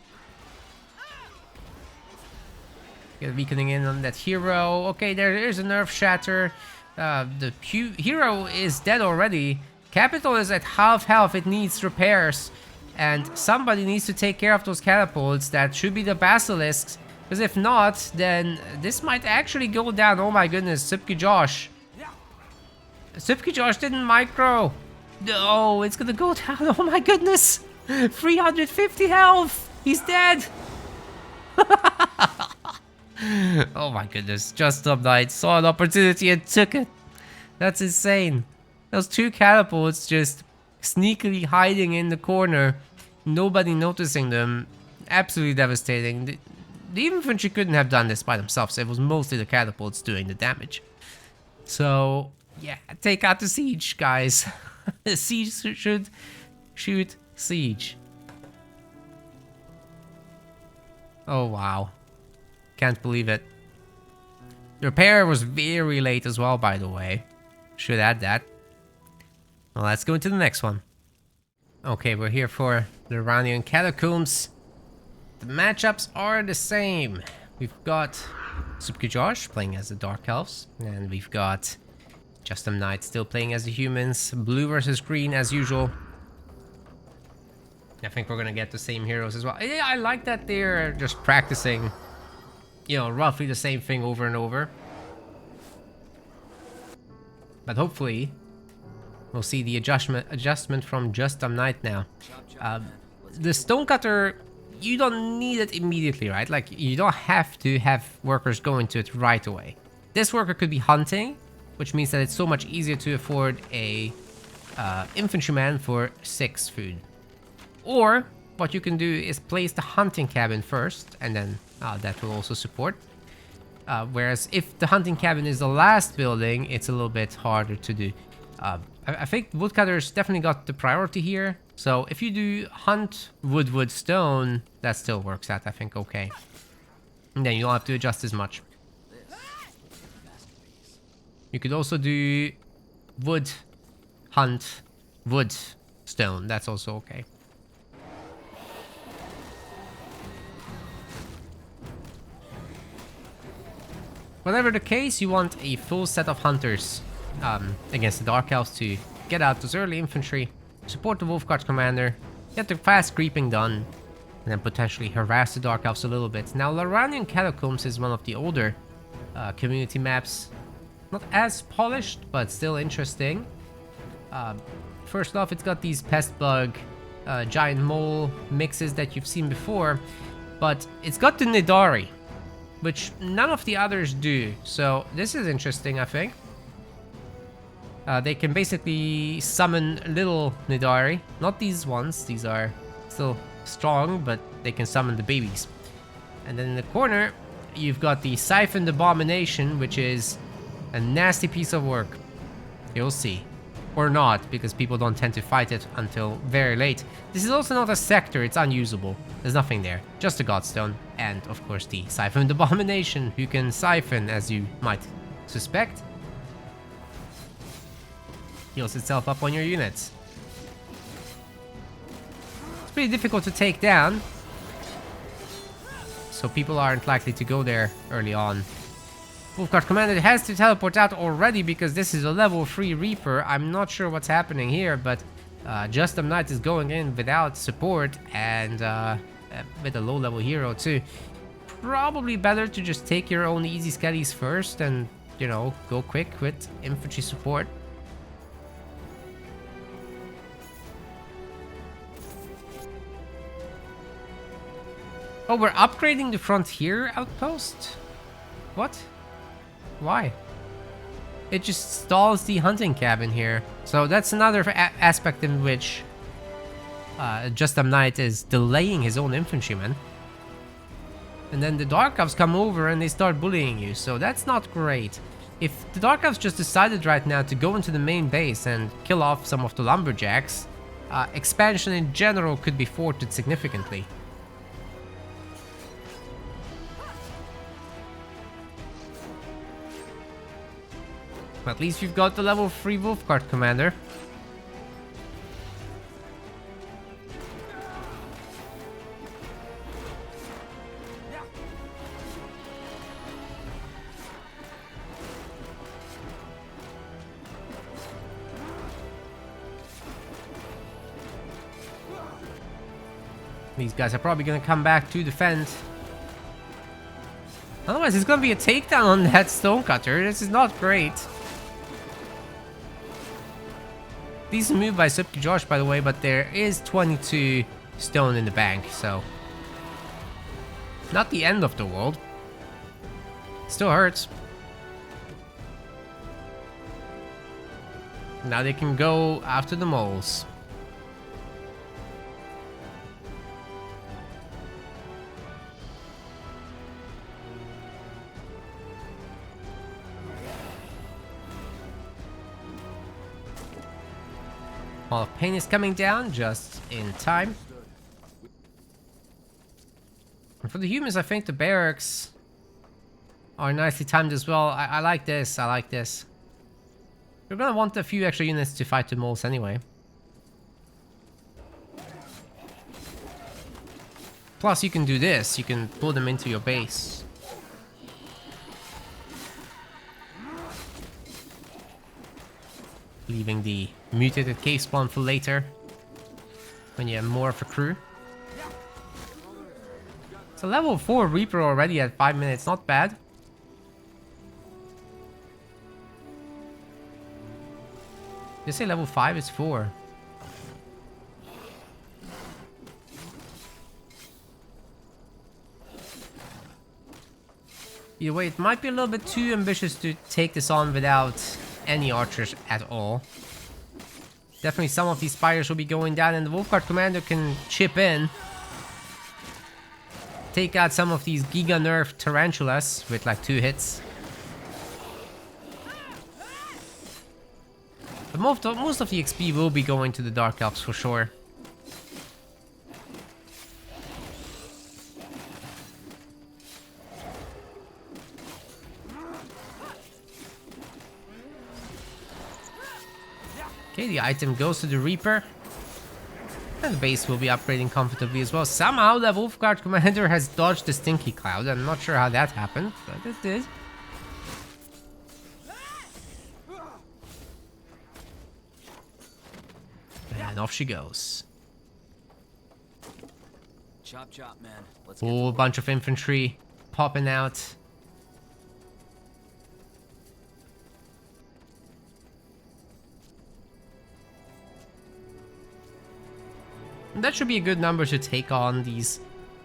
Get weakening in on that hero. Okay, there's a nerf shatter. The hero is dead already. Capital is at half health. It needs repairs. And somebody needs to take care of those catapults. That should be the basilisks. Because if not, then this might actually go down. Oh my goodness, Szybki Josh. Szybki Josh didn't micro. No, it's gonna go down. Oh my goodness. 350 health. He's dead. Oh my goodness. JustDumbKnight saw an opportunity and took it. That's insane. Those two catapults just sneakily hiding in the corner. Nobody noticing them. Absolutely devastating. The infantry couldn't have done this by themselves. It was mostly the catapults doing the damage. So, yeah, take out the siege, guys. The siege should shoot siege. Oh, wow. Can't believe it. The repair was very late as well, by the way. Should add that. Well, let's go into the next one. Okay, we're here for the Iranian Catacombs. The matchups are the same. We've got Szybki Josh playing as the Dark Elves, and we've got JustDumbKnight still playing as the humans. Blue versus green as usual. I think we're gonna get the same heroes as well. Yeah, I like that they're just practicing, you know, roughly the same thing over and over. But hopefully, we'll see the adjustment from JustDumbKnight now. The Stonecutter, you don't need it immediately, right? Like, you don't have to have workers go into it right away. This worker could be hunting, which means that it's so much easier to afford a infantryman for 6 food. Or, what you can do is place the hunting cabin first, and then that will also support. Whereas if the hunting cabin is the last building, it's a little bit harder to do. I think woodcutters definitely got the priority here. So if you do hunt wood, stone, that still works out, I think, okay. And then you don't have to adjust as much. You could also do wood, hunt, wood, stone. That's also okay. Whatever the case, you want a full set of hunters against the Dark Elves to get out those early infantry, support the Wolfguard commander, get the fast creeping done, and then potentially harass the Dark Elves a little bit. Now, Iranian Catacombs is one of the older community maps. Not as polished, but still interesting. First off, it's got these pest bug, giant mole mixes that you've seen before, but it's got the Nidari, which none of the others do. So this is interesting, I think. They can basically summon little Nidari. Not these ones, these are still strong, but they can summon the babies. And then in the corner, you've got the Siphoned Abomination, which is a nasty piece of work. You'll see. Or not, because people don't tend to fight it until very late. This is also not a sector, it's unusable. There's nothing there, just a Godstone. And, of course, the Siphoned Abomination, who can siphon, as you might suspect. Heals itself up on your units. It's pretty difficult to take down, so people aren't likely to go there early on. Wolfguard commander has to teleport out already because this is a level 3 Reaper. I'm not sure what's happening here, but JustDumbKnight is going in without support and with a low level hero too. Probably better to just take your own easy skellies first and, you know, go quick with infantry support. Oh, we're upgrading the frontier outpost? What? Why? It just stalls the hunting cabin here. So that's another aspect in which JustDumbKnight is delaying his own infantrymen. And then the Dark Elves come over and they start bullying you, so that's not great. If the Dark Elves just decided right now to go into the main base and kill off some of the lumberjacks, expansion in general could be thwarted significantly. At least we've got the level 3 Wolfguard commander. These guys are probably going to come back to defend. Otherwise, it's gonna be a takedown on that stonecutter. This is not great. Decent move by Szybki Josh, by the way, but there is 22 stone in the bank, so not the end of the world. Still hurts. Now they can go after the moles. Wall of Pain is coming down just in time. And for the humans, I think the barracks are nicely timed as well. I like this. I like this. We're gonna want a few extra units to fight the moles anyway. Plus, you can do this. You can pull them into your base. Leaving the mutated cave spawn for later, when you have more of a crew. It's a level 4 Reaper already at 5 minutes, not bad. You say level 5 is 4. Either way, it might be a little bit too ambitious to take this on without any archers at all. Definitely some of these spiders will be going down, and the Wolfguard commander can chip in. Take out some of these Giga Nerf tarantulas with like 2 hits. But most of the XP will be going to the Dark Elves for sure. Okay, the item goes to the Reaper. And the base will be upgrading comfortably as well. Somehow the Wolfguard commander has dodged the Stinky Cloud. I'm not sure how that happened, but it did. And off she goes. Chop chop, man. Let's Whole bunch of infantry popping out. And that should be a good number to take on these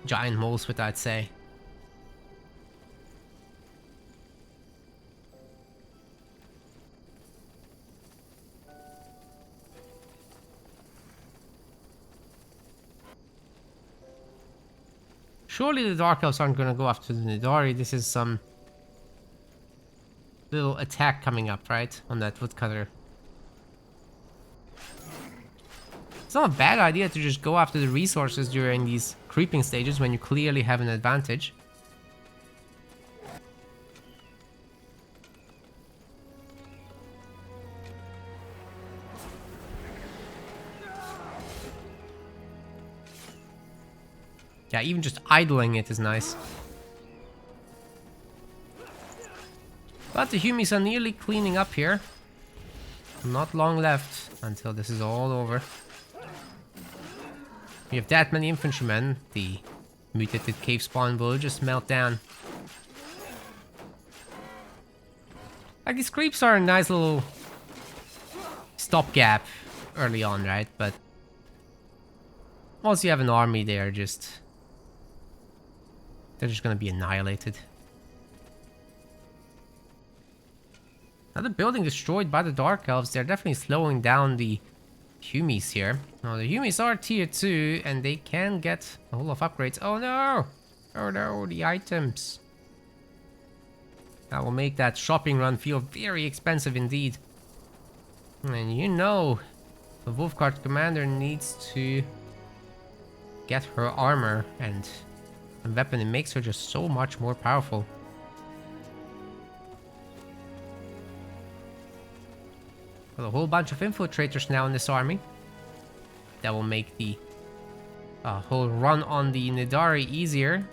giant moles with, I'd say. Surely the Dark Elves aren't going to go after the Nidari. This is some little attack coming up, right? On that woodcutter. It's not a bad idea to just go after the resources during these creeping stages when you clearly have an advantage. Yeah, even just idling it is nice. But the Humies are nearly cleaning up here. Not long left until this is all over. We have that many infantrymen, the mutated cave spawn will just melt down. Like, these creeps are a nice little stopgap early on, right? But once you have an army, they're just gonna be annihilated. Another building destroyed by the Dark Elves. They're definitely slowing down the Humies here. Now the Humies are tier 2 and they can get a whole lot of upgrades. Oh no! Oh no, the items. That will make that shopping run feel very expensive indeed. And you know, the Wolfguard commander needs to get her armor and weapon. It makes her just so much more powerful. Well, a whole bunch of infiltrators now in this army. That will make the whole run on the Nidari easier.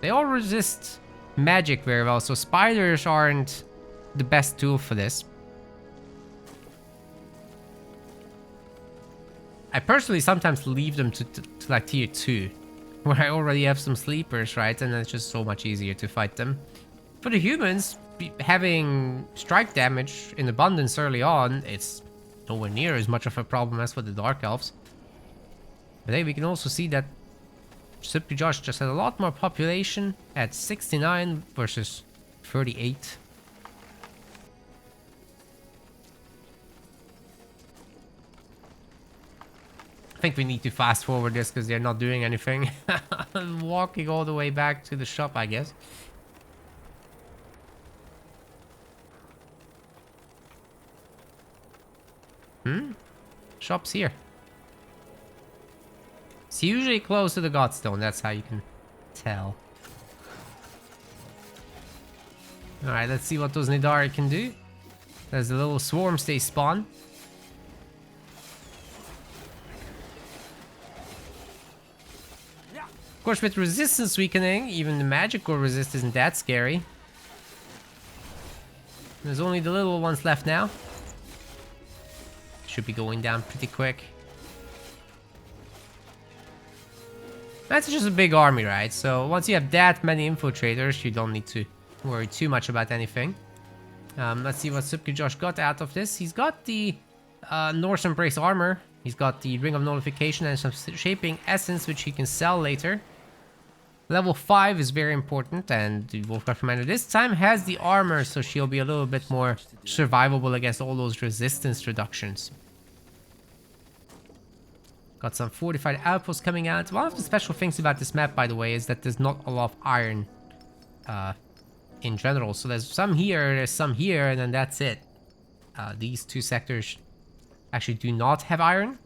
They all resist magic very well, so spiders aren't the best tool for this. I personally sometimes leave them to like tier 2 where I already have some sleepers, right? And it's just so much easier to fight them. For the humans, having strike damage in abundance early on, it's nowhere near as much of a problem as for the Dark Elves. But hey, we can also see that Szybki Josh just had a lot more population at 69 versus 38. I think we need to fast forward this because they're not doing anything. I'm walking all the way back to the shop, I guess. Shop's here. It's usually close to the Godstone, that's how you can tell. Alright, let's see what those Nidari can do. There's a little swarms they spawn. Of course, with resistance weakening, even the magical resist isn't that scary. There's only the little ones left now. Should be going down pretty quick. That's just a big army, right? So once you have that many infiltrators, you don't need to worry too much about anything. Let's see what Szybki Josh got out of this. He's got the Norse Embrace armor. He's got the Ring of Nullification and some Shaping Essence, which he can sell later. Level 5 is very important, and the Wolfguard Commander this time has the armor, so she'll be a little bit more survivable against all those resistance reductions. Got some fortified outposts coming out. One of the special things about this map, by the way, is that there's not a lot of iron in general. So there's some here, there's some here, and then that's it. These two sectors actually do not have iron.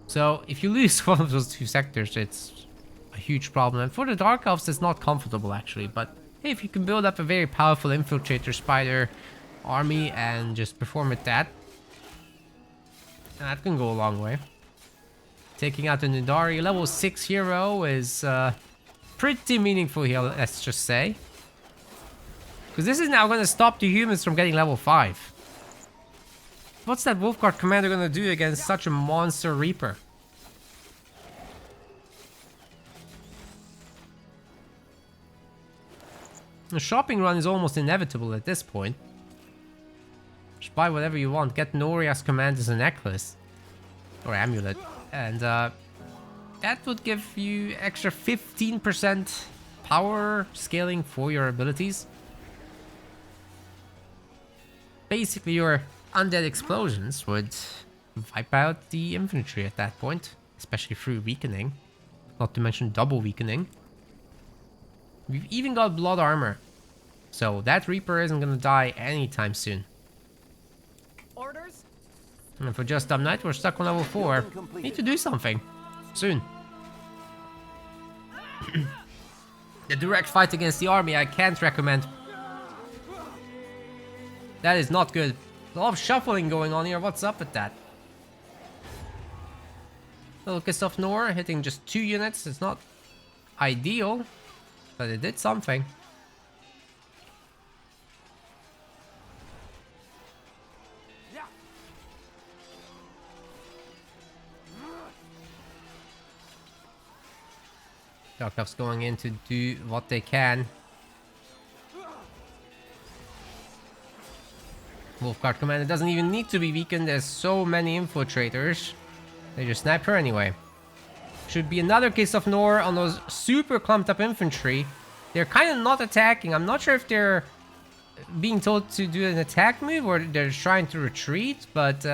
So if you lose one of those two sectors, it's a huge problem. And for the Dark Elves, it's not comfortable, actually. But hey, if you can build up a very powerful Infiltrator Spider army and just perform at that can go a long way. Taking out the Nidari level 6 hero is pretty meaningful here, let's just say. Because this is now going to stop the humans from getting level 5. What's that Wolfguard Commander going to do against such a monster Reaper? The shopping run is almost inevitable at this point. Just buy whatever you want. Get Noria's command as a necklace. Or amulet. And that would give you extra 15% power scaling for your abilities. Basically, your undead explosions would wipe out the infantry at that point, especially through weakening. Not to mention double weakening. We've even got blood armor, so that Reaper isn't gonna die anytime soon. Orders? And for JustDumbKnight, we're stuck on level 4. Need to do something soon. The direct fight against the army I can't recommend. That is not good. A lot of shuffling going on here. What's up with that? Locust of Nor hitting just 2 units. It's not ideal, but it did something. Dark Elves going in to do what they can. Wolfguard Commander doesn't even need to be weakened. There's so many infiltrators. They just snipe her anyway. Should be another case of Nor on those super clumped up infantry. They're kind of not attacking. I'm not sure if they're being told to do an attack move or they're trying to retreat. But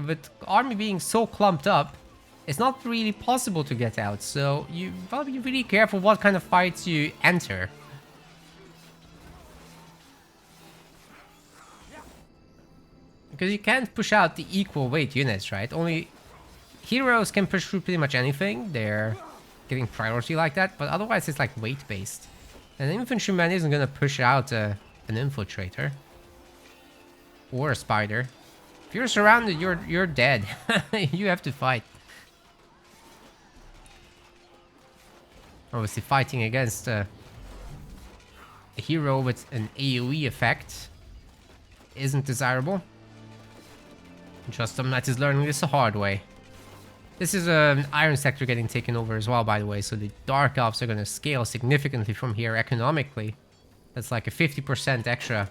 with army being so clumped up, it's not really possible to get out. So you gotta be really careful what kind of fights you enter. Because you can't push out the equal weight units, right? Only heroes can push through pretty much anything. They're getting priority like that, but otherwise it's like weight based. An infantryman isn't gonna push out an infiltrator or a spider. If you're surrounded, you're dead. You have to fight. Obviously, fighting against a hero with an AoE effect isn't desirable. JustDumbKnight is learning this the hard way. This is an iron sector getting taken over as well, by the way, so the Dark Elves are going to scale significantly from here economically. That's like a 50% extra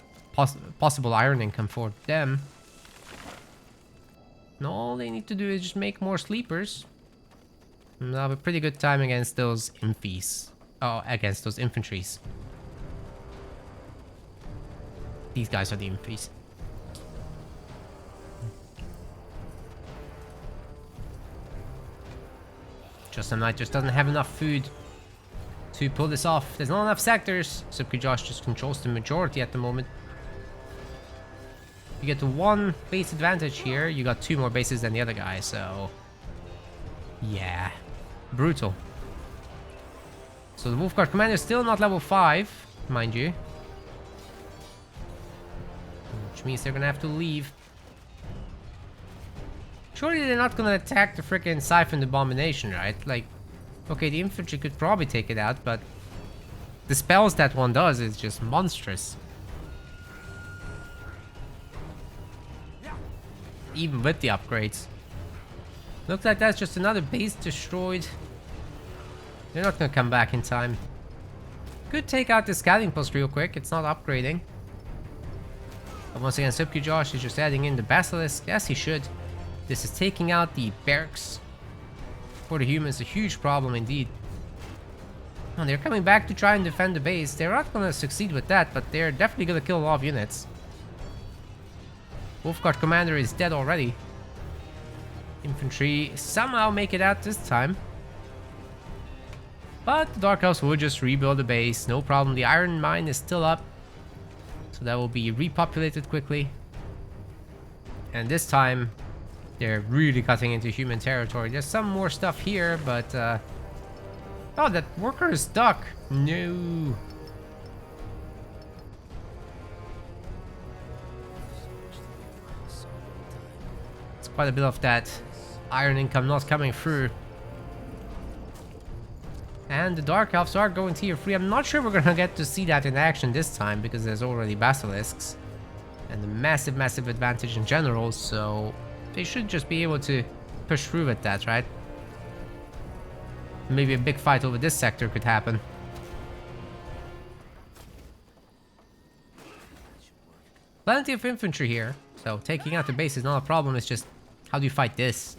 possible iron income for them. And all they need to do is just make more sleepers. And they'll have a pretty good time against those infies. Oh, against those infantries. These guys are the infies. JustDumbKnight just doesn't have enough food to pull this off. There's not enough sectors. Szybki Josh just controls the majority at the moment. You get the one base advantage here. You got 2 more bases than the other guy, so... yeah. Brutal. So the Wolfguard Commander is still not level 5, mind you. Which means they're gonna have to leave. Surely they're not gonna attack the freaking Siphoned Abomination, right? Like, okay, the infantry could probably take it out, but the spells that one does is just monstrous. Even with the upgrades. Looks like that's just another base destroyed. They're not gonna come back in time. Could take out the scouting post real quick, it's not upgrading. But once again, Szybki Josh is just adding in the Basilisk, as he should. This is taking out the barracks. For the humans, a huge problem indeed. Oh, they're coming back to try and defend the base. They're not gonna succeed with that, but they're definitely gonna kill a lot of units. Wolfguard Commander is dead already. Infantry somehow make it out this time. But the Dark Elves will just rebuild the base, no problem. The Iron Mine is still up. So that will be repopulated quickly. And this time, they're really cutting into human territory. There's some more stuff here, but... oh, that worker is stuck. No. It's quite a bit of that iron income not coming through. And the Dark Elves are going tier 3. I'm not sure we're gonna get to see that in action this time, because there's already Basilisks. And a massive, massive advantage in general, so... they should just be able to push through with that, right? Maybe a big fight over this sector could happen. Plenty of infantry here, so taking out the base is not a problem, it's just how do you fight this?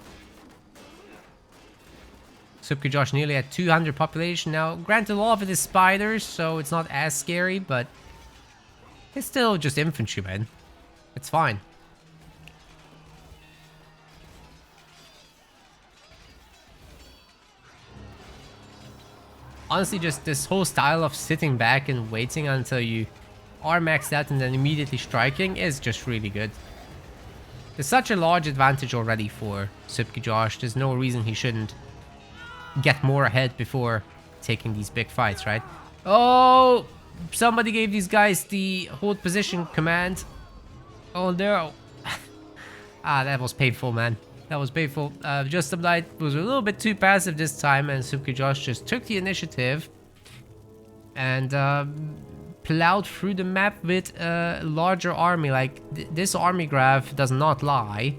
Szybki Josh nearly at 200 population now. Granted, a lot of it is spiders, so it's not as scary, but it's still just infantry, man. It's fine. Honestly, just this whole style of sitting back and waiting until you are maxed out and then immediately striking is just really good. There's such a large advantage already for Szybki Josh. There's no reason he shouldn't get more ahead before taking these big fights, right? Oh, somebody gave these guys the hold position command. Oh no. Ah, that was painful, man. That was painful. JustDumbKnight was a little bit too passive this time, and Szybki Josh just took the initiative and plowed through the map with a larger army. Like, this army graph does not lie,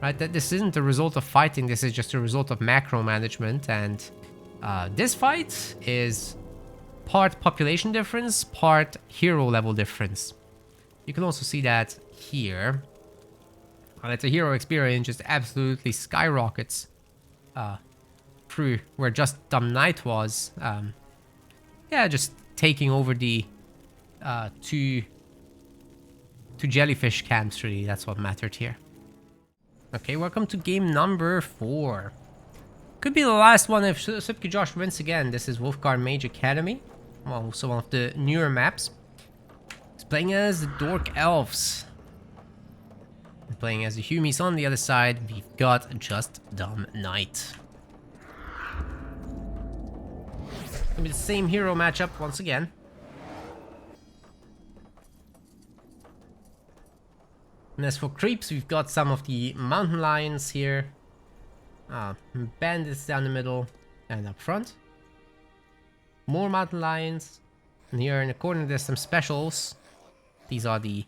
right? That this isn't the result of fighting, this is just a result of macro management, and this fight is part population difference, part hero level difference. You can also see that here. It's a hero experience just absolutely skyrockets through where JustDumbKnight was. Yeah, just taking over the two jellyfish camps, really. That's what mattered here. Okay, welcome to game number 4. Could be the last one if Szybki Josh wins again. This is Wolfguard Mage Academy. Well, also one of the newer maps. He's playing as the Dork Elves. Playing as the Humies on the other side, we've got JustDumbKnight. Gonna be the same hero matchup once again. And as for creeps, we've got some of the mountain lions here. Bandits down the middle and up front. More mountain lions. And here in the corner there's some specials. These are the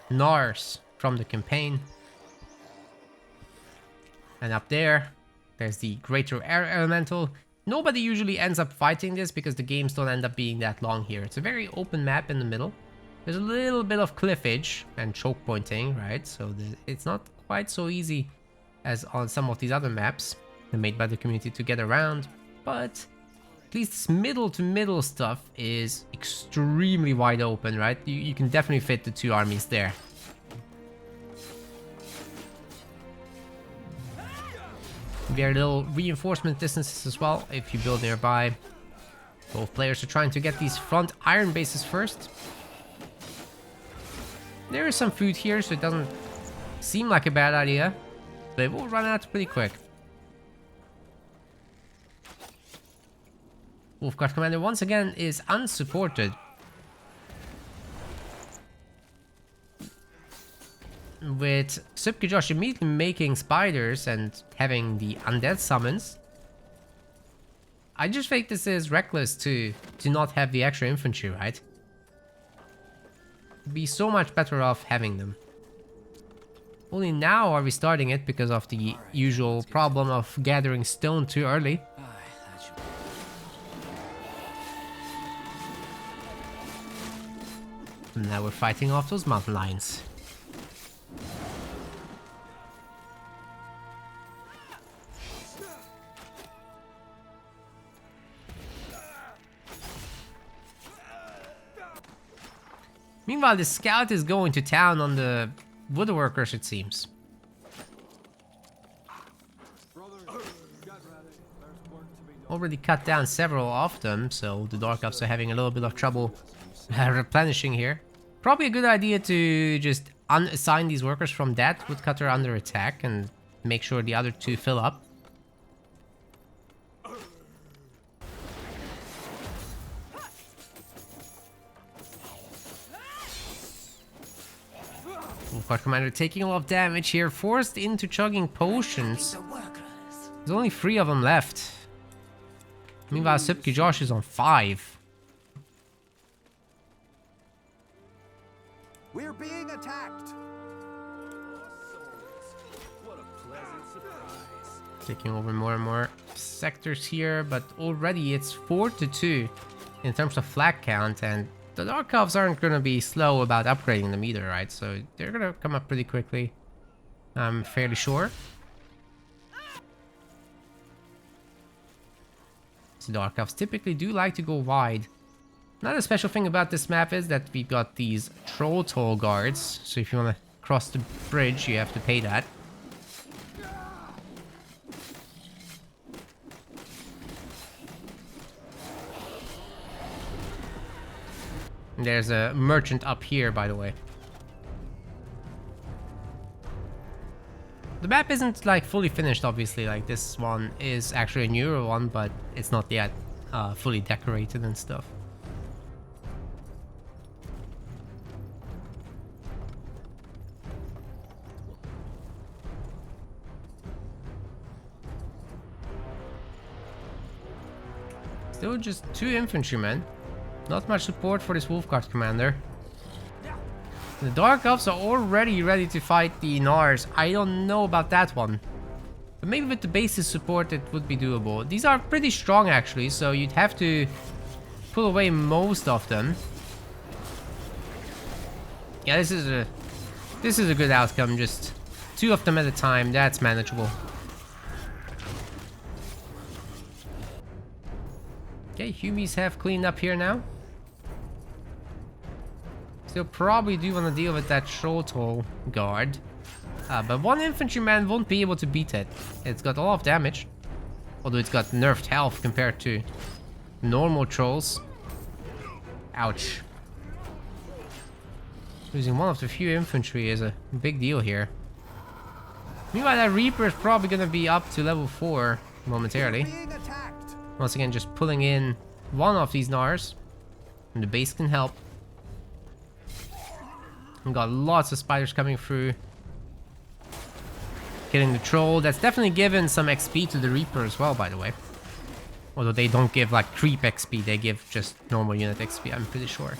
Nars from the campaign. And up there, There's the Greater Air Elemental. Nobody usually ends up fighting this because the games don't end up being that long here. It's a very open map in the middle. There's a little bit of cliff edge and choke pointing, right? So it's not quite so easy as on some of these other maps made by the community to get around. But at least this middle to middle stuff is extremely wide open, right? You can definitely fit the two armies there. Very little reinforcement distances as well if you build nearby. Both players are trying to get these front iron bases first. There is some food here, so it doesn't seem like a bad idea. But it will run out pretty quick. Wolfguard Commander once again is unsupported. With Szybki Josh immediately making spiders and having the undead summons, I just think this is reckless to not have the extra infantry, right? Be so much better off having them. Only now are we starting it because of the usual problem of gathering stone too early. And now we're fighting off those mountain lions. Meanwhile, the scout is going to town on the woodworkers, it seems. Already cut down several of them, so the Dark Elves are having a little bit of trouble replenishing here. Probably a good idea to just unassign these workers from that woodcutter under attack and make sure the other two fill up. Wolfguard Commander taking a lot of damage here, forced into chugging potions. There's only 3 of them left. Meanwhile, Szybki Josh is on 5. We're being attacked. What a pleasant surprise. Taking over more and more sectors here, but already it's 4-2 in terms of flag count, and the Dark Elves aren't going to be slow about upgrading them either, right? So they're going to come up pretty quickly, I'm fairly sure. So Dark Elves typically do like to go wide. Another special thing about this map is that we've got these troll toll guards, so if you want to cross the bridge, you have to pay that. There's a merchant up here, by the way. The map isn't like fully finished, obviously. Like this one is actually a newer one, but it's not yet fully decorated and stuff. Still just 2 infantrymen. Not much support for this Wolfguard Commander. The Dark Elves are already ready to fight the Gnars. I don't know about that one. But maybe with the basis support it would be doable. These are pretty strong actually, so you'd have to pull away most of them. Yeah, this is a good outcome. Just 2 of them at a time. That's manageable. Okay, Humies have cleaned up here now. Still probably do want to deal with that troll toll guard. But 1 infantryman won't be able to beat it. It's got a lot of damage. Although it's got nerfed health compared to normal trolls. Ouch. Losing 1 of the few infantry is a big deal here. Meanwhile, that Reaper is probably going to be up to level 4 momentarily. Once again, just pulling in 1 of these Gnars. And the base can help. We've got lots of spiders coming through. Killing the troll. That's definitely given some XP to the Reaper as well, by the way. Although they don't give like creep XP, they give just normal unit XP, I'm pretty sure.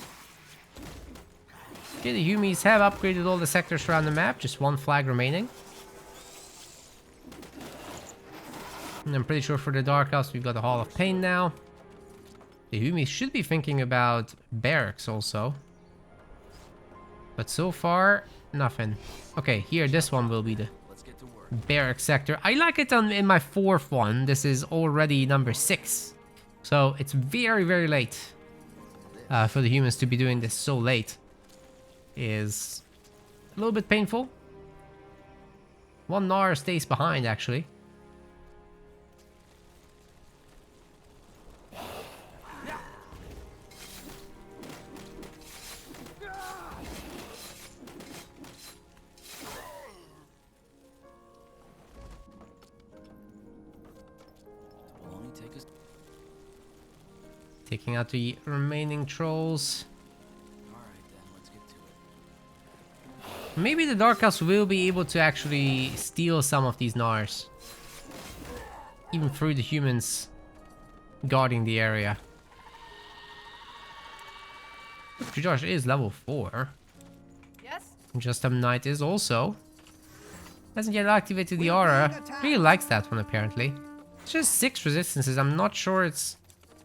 Okay, the Humies have upgraded all the sectors around the map. Just 1 flag remaining. And I'm pretty sure for the Dark Elves we've got a Hall of Pain now. The Humis should be thinking about barracks also. But so far, nothing. Okay, here, this one will be the Let's get to work. barrack sector. I like it in my 4th one. This is already number 6. So it's very, very late. For the humans to be doing this so late is a little bit painful. One Gnar stays behind, actually. Taking out the remaining trolls. Alright then, let's get to it. Maybe the Dark Elves will be able to actually steal some of these Gnars. Even through the humans guarding the area. Josh is level 4. Yes? JustDumbKnight is also. Hasn't yet activated the aura. Really likes that one apparently. It's just 6 resistances. I'm not sure it's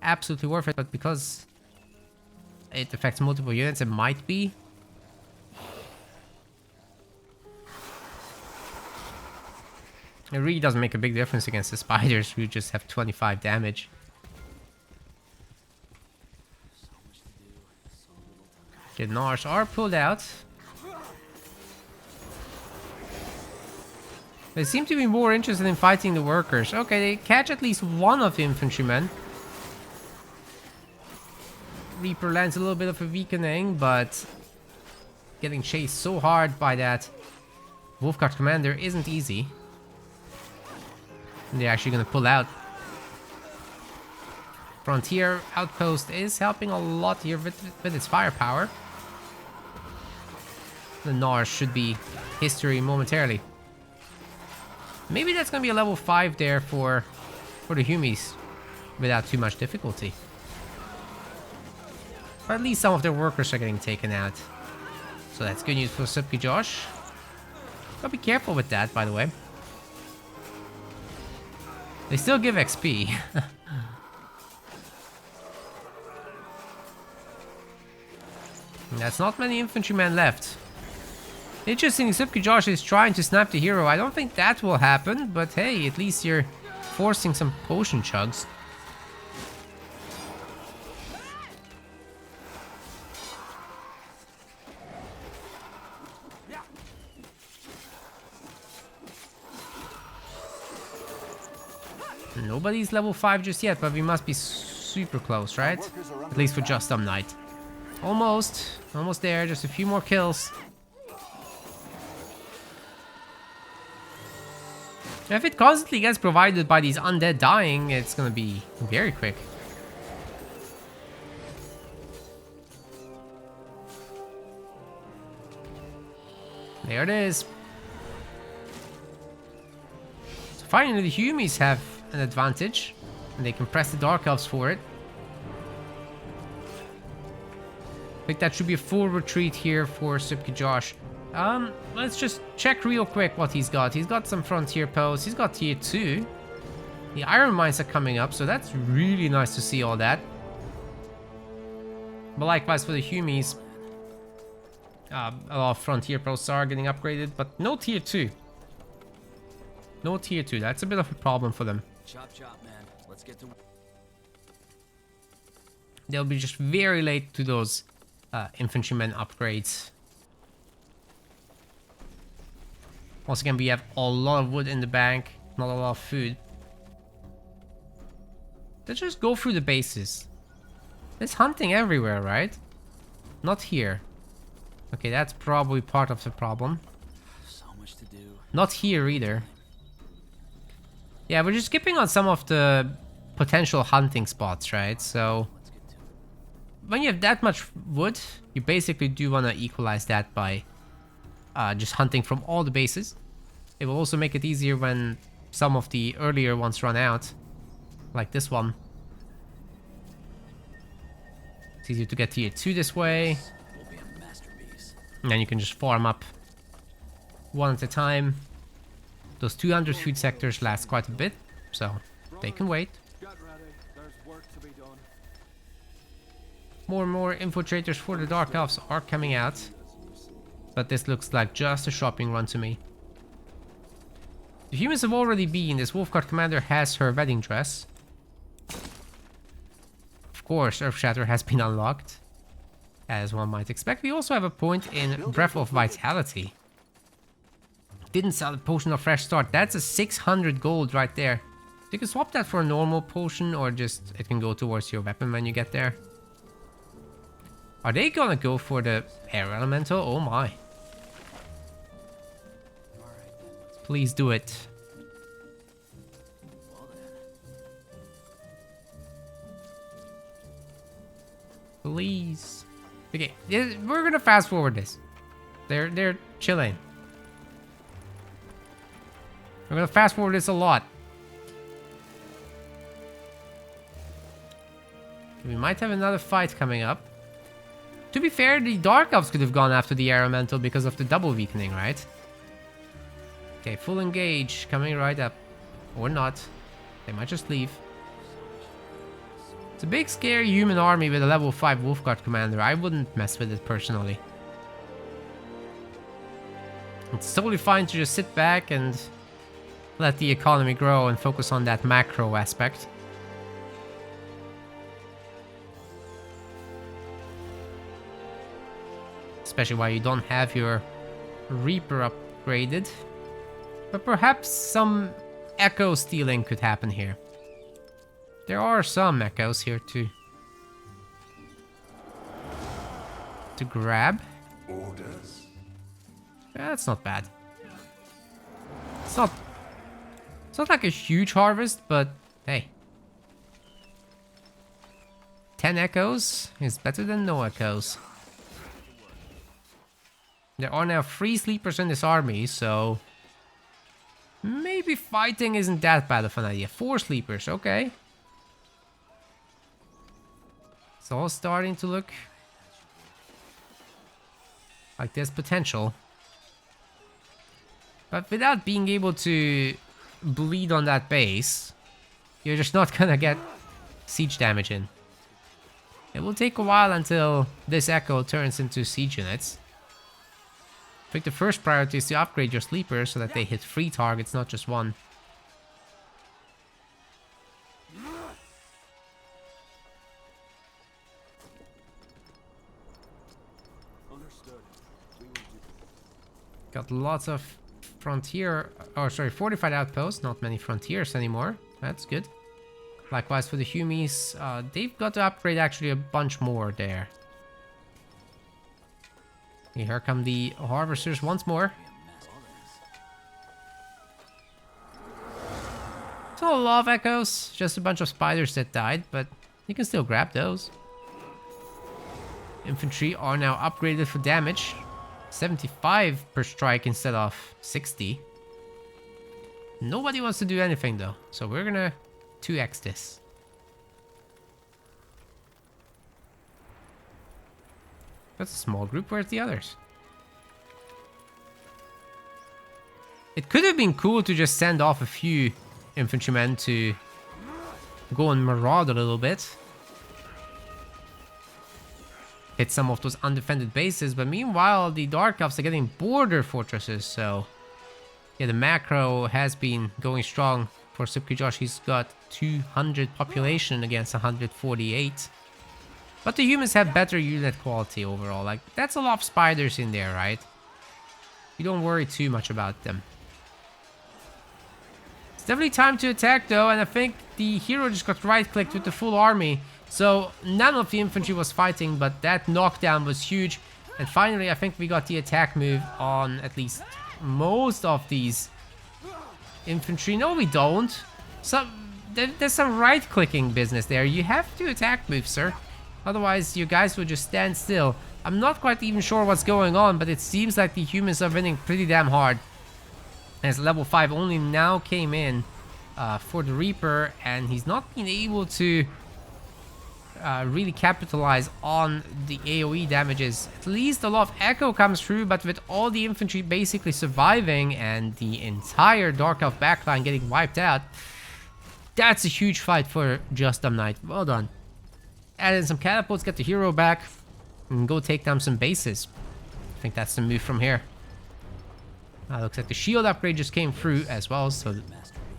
absolutely worth it, but because it affects multiple units, it might be. It really doesn't make a big difference against the spiders who just have 25 damage. So much to do, so little time. The Gnars are pulled out. They seem to be more interested in fighting the workers. Okay, they catch at least one of the infantrymen. Reaper lands a little bit of a weakening, but getting chased so hard by that Wolfguard commander isn't easy. And they're actually going to pull out. Frontier Outpost is helping a lot here with its firepower. The Gnars should be history momentarily. Maybe that's going to be a level 5 there for the Humis without too much difficulty. Or at least some of their workers are getting taken out. So that's good news for Szybki Josh. Gotta be careful with that, by the way. They still give XP. That's not many infantrymen left. Interesting, Szybki Josh is trying to snap the hero. I don't think that will happen, but hey, at least you're forcing some potion chugs. Nobody's level 5 just yet, but we must be super close, right? At least for JustDumbKnight. Almost. Almost there. Just a few more kills. If it constantly gets provided by these undead dying, it's gonna be very quick. There it is. So finally the Humis have an advantage, and they can press the Dark Elves for it. I think that should be a full retreat here for Szybki Josh. Let's just check real quick what he's got. He's got some frontier posts. He's got tier 2. The iron mines are coming up, so that's really nice to see all that. But likewise for the Humis, a lot of frontier posts are getting upgraded, but no tier 2. No tier 2. That's a bit of a problem for them. Chop chop, man. Let's get to work. They'll be just very late to those infantrymen upgrades. Once again, we have a lot of wood in the bank, not a lot of food. Let's just go through the bases. There's hunting everywhere, right? Not here. Okay, that's probably part of the problem. So much to do. Not here either. Yeah, we're just skipping on some of the potential hunting spots, right? So Let's get to it. when you have that much wood, you basically do want to equalize that by just hunting from all the bases. It will also make it easier when some of the earlier ones run out, like this one. It's easier to get tier 2 this way, Will be a masterpiece. and then you can just farm up one at a time. Those 200 food sectors last quite a bit, so They can wait. Get ready. There's work to be done. More and more infiltrators for the Dark Elves are coming out. But this looks like just a shopping run to me. The humans have already been. This Wolfguard commander has her wedding dress. Of course, Earthshatter has been unlocked. As one might expect. We also have a point in Breath of Vitality. Didn't sell a potion of fresh start. That's a 600 gold right there. You can swap that for a normal potion, or just it can go towards your weapon when you get there. Are they gonna go for the air elemental? Oh my. Please do it. Please. Okay, we're gonna fast forward this. They're chilling. We're gonna fast forward this a lot. We might have another fight coming up. To be fair, the Dark Elves could have gone after the Air Elemental because of the double weakening, right? Okay, full engage coming right up. Or not. They might just leave. It's a big scary human army with a level 5 Wolfguard commander. I wouldn't mess with it personally. It's totally fine to just sit back and let the economy grow and focus on that macro aspect. Especially while you don't have your Reaper upgraded. But perhaps some echo stealing could happen here. There are some echoes here to grab. Orders. Yeah, that's not bad. It's not like a huge harvest, but hey. 10 echoes is better than no echoes. There are now 3 sleepers in this army, so maybe fighting isn't that bad of an idea. 4 sleepers, okay. It's all starting to look like there's potential. But without being able to bleed on that base, you're just not gonna get siege damage in. It will take a while until this echo turns into siege units. I think the first priority is to upgrade your sleepers so that they hit 3 targets, not just 1. Understood. We will do. Got lots of fortified outposts, not many frontiers anymore. That's good. Likewise for the Humies, they've got to upgrade actually a bunch more there. Here come the harvesters once more. It's not a lot of echoes, just a bunch of spiders that died, but you can still grab those. Infantry are now upgraded for damage. 75 per strike instead of 60. Nobody wants to do anything though, so we're gonna 2x this. That's a small group. Where's the others? It could have been cool to just send off a few infantrymen to go and maraud a little bit. Hit some of those undefended bases, but meanwhile the Dark Elves are getting border fortresses, so yeah, the macro has been going strong for Szybki Josh. He's got 200 population against 148. But the humans have better unit quality overall. Like, that's a lot of spiders in there, right? You don't worry too much about them. It's definitely time to attack though, and I think the hero just got right-clicked with the full army. So none of the infantry was fighting, but that knockdown was huge. And finally, I think we got the attack move on at least most of these infantry. No, we don't. There's some right-clicking business there. You have to attack move, sir. Otherwise, you guys would just stand still. I'm not quite even sure what's going on, but it seems like the humans are winning pretty damn hard. As level 5 only now came in for the Reaper, and he's not been able to really capitalize on the AoE damages. At least a lot of echo comes through, but with all the infantry basically surviving and the entire Dark Elf backline getting wiped out, That's a huge fight for JustDumbKnight. Well done. Add in some catapults, get the hero back, and go take down some bases. I think that's the move from here. Looks like the shield upgrade just came through as well, so the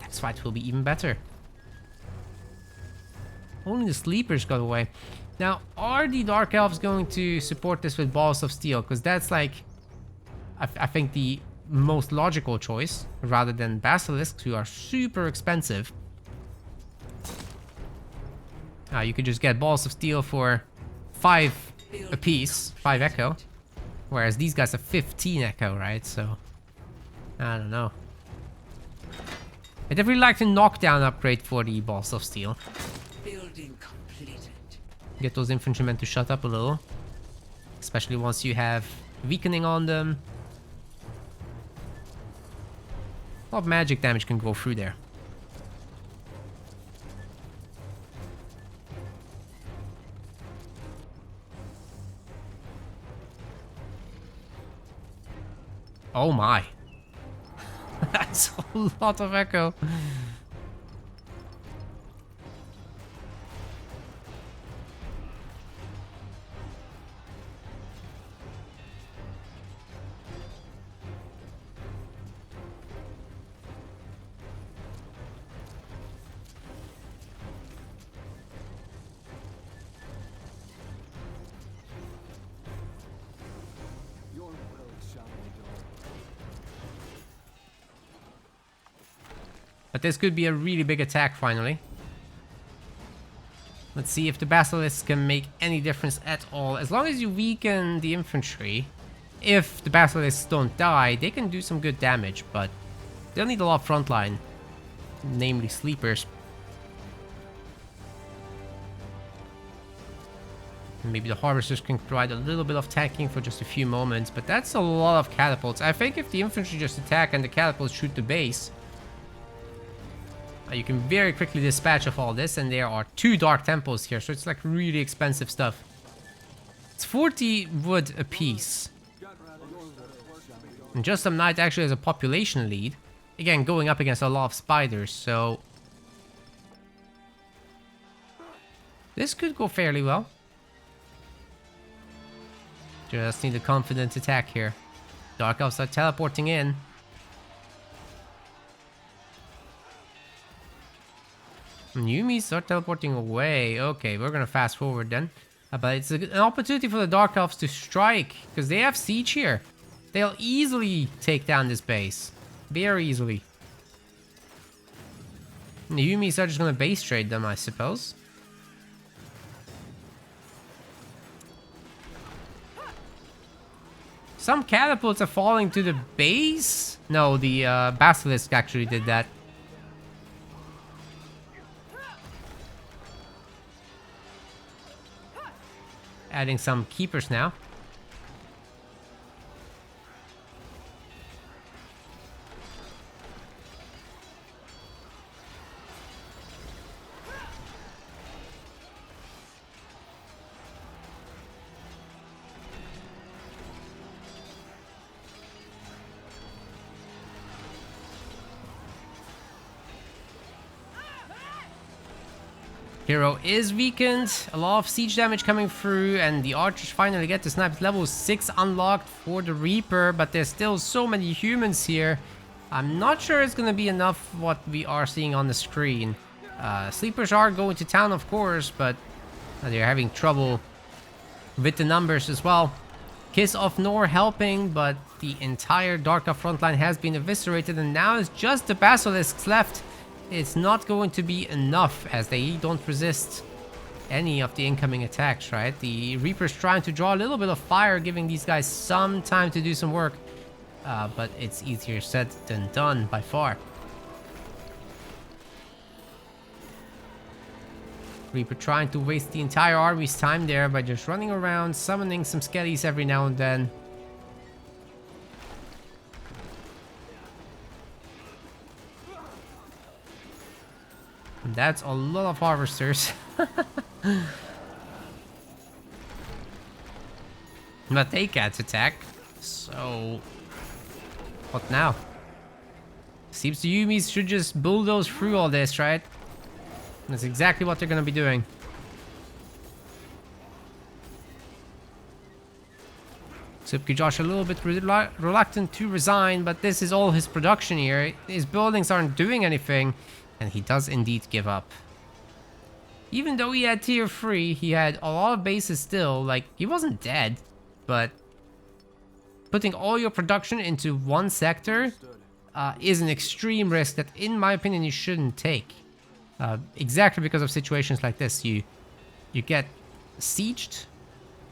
next fight will be even better. Only the sleepers got away. Now, are the Dark Elves going to support this with Balls of Steel? Because that's like, I think, the most logical choice, rather than Basilisks, who are super expensive. You could just get Balls of Steel for 5 a piece, 5 Echo. Whereas these guys have 15 Echo, right? So, I don't know. I'd really like the knockdown upgrade for the Balls of Steel. Building completed. Get those infantrymen to shut up a little. Especially once you have weakening on them. A lot of magic damage can go through there. Oh my. That's a lot of echo. But this could be a really big attack finally. Let's see if the Basilisks can make any difference at all. As long as you weaken the infantry, if the Basilisks don't die, they can do some good damage, but they'll need a lot of frontline, namely sleepers. And maybe the Harvesters can provide a little bit of tanking for just a few moments, but that's a lot of catapults. I think if the infantry just attack and the catapults shoot the base, you can very quickly dispatch of all this, and there are 2 Dark Temples here, so it's like really expensive stuff. It's 40 wood a piece. And JustDumbKnight actually has a population lead. Again, going up against a lot of spiders, so this could go fairly well. Just need a confident attack here. Dark Elves are teleporting in. Yumis start teleporting away. Okay, we're gonna fast forward then. But it's an opportunity for the Dark Elves to strike, because they have siege here. They'll easily take down this base. Very easily. And the Yumis are just gonna base trade them, I suppose. Some catapults are falling to the base. No, the Basilisk actually did that. Adding some keepers now. Hero is weakened, a lot of siege damage coming through, and the archers finally get the snipe. Level 6 unlocked for the Reaper, but there's still so many humans here. I'm not sure it's going to be enough what we are seeing on the screen. Sleepers are going to town, of course, but they're having trouble with the numbers as well. Kiss of Nor helping, but the entire Dark Elf frontline has been eviscerated, and now it's just the Basilisks left. It's not going to be enough, as they don't resist any of the incoming attacks, right? The Reaper's trying to draw a little bit of fire, giving these guys some time to do some work. But it's easier said than done, by far. Reaper trying to waste the entire army's time there by just running around, summoning some skellies every now and then. And that's a lot of harvesters. But they can't attack. So what now? Seems the Yumis should just bulldoze through all this, right? That's exactly what they're gonna be doing. Szybki Josh a little bit reluctant to resign, but this is all his production here. His buildings aren't doing anything, and he does indeed give up. Even though he had tier 3, he had a lot of bases still. Like, he wasn't dead, but putting all your production into one sector is an extreme risk that, in my opinion, you shouldn't take. Exactly because of situations like this. You get sieged,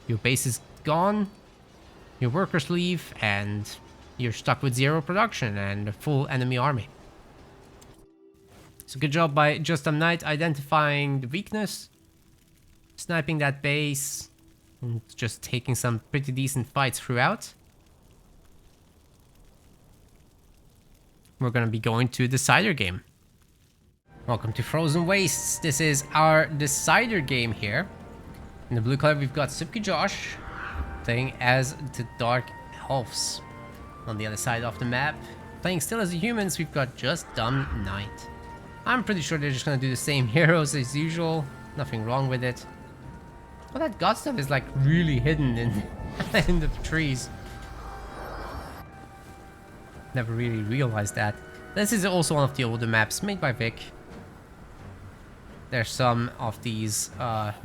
your base is gone, your workers leave, and you're stuck with 0 production and a full enemy army. So good job by JustDumbKnight identifying the weakness, sniping that base, and just taking some pretty decent fights throughout. We're gonna be going to Decider game. Welcome to Frozen Wastes. This is our Decider game here. In the blue color, we've got Szybki Josh playing as the Dark Elves. On the other side of the map, playing still as the humans, we've got JustDumbKnight. I'm pretty sure they're just gonna do the same heroes as usual. Nothing wrong with it. Well, that god stuff is like really hidden in, in the trees. Never really realized that. This is also one of the older maps made by Vic. There's some of these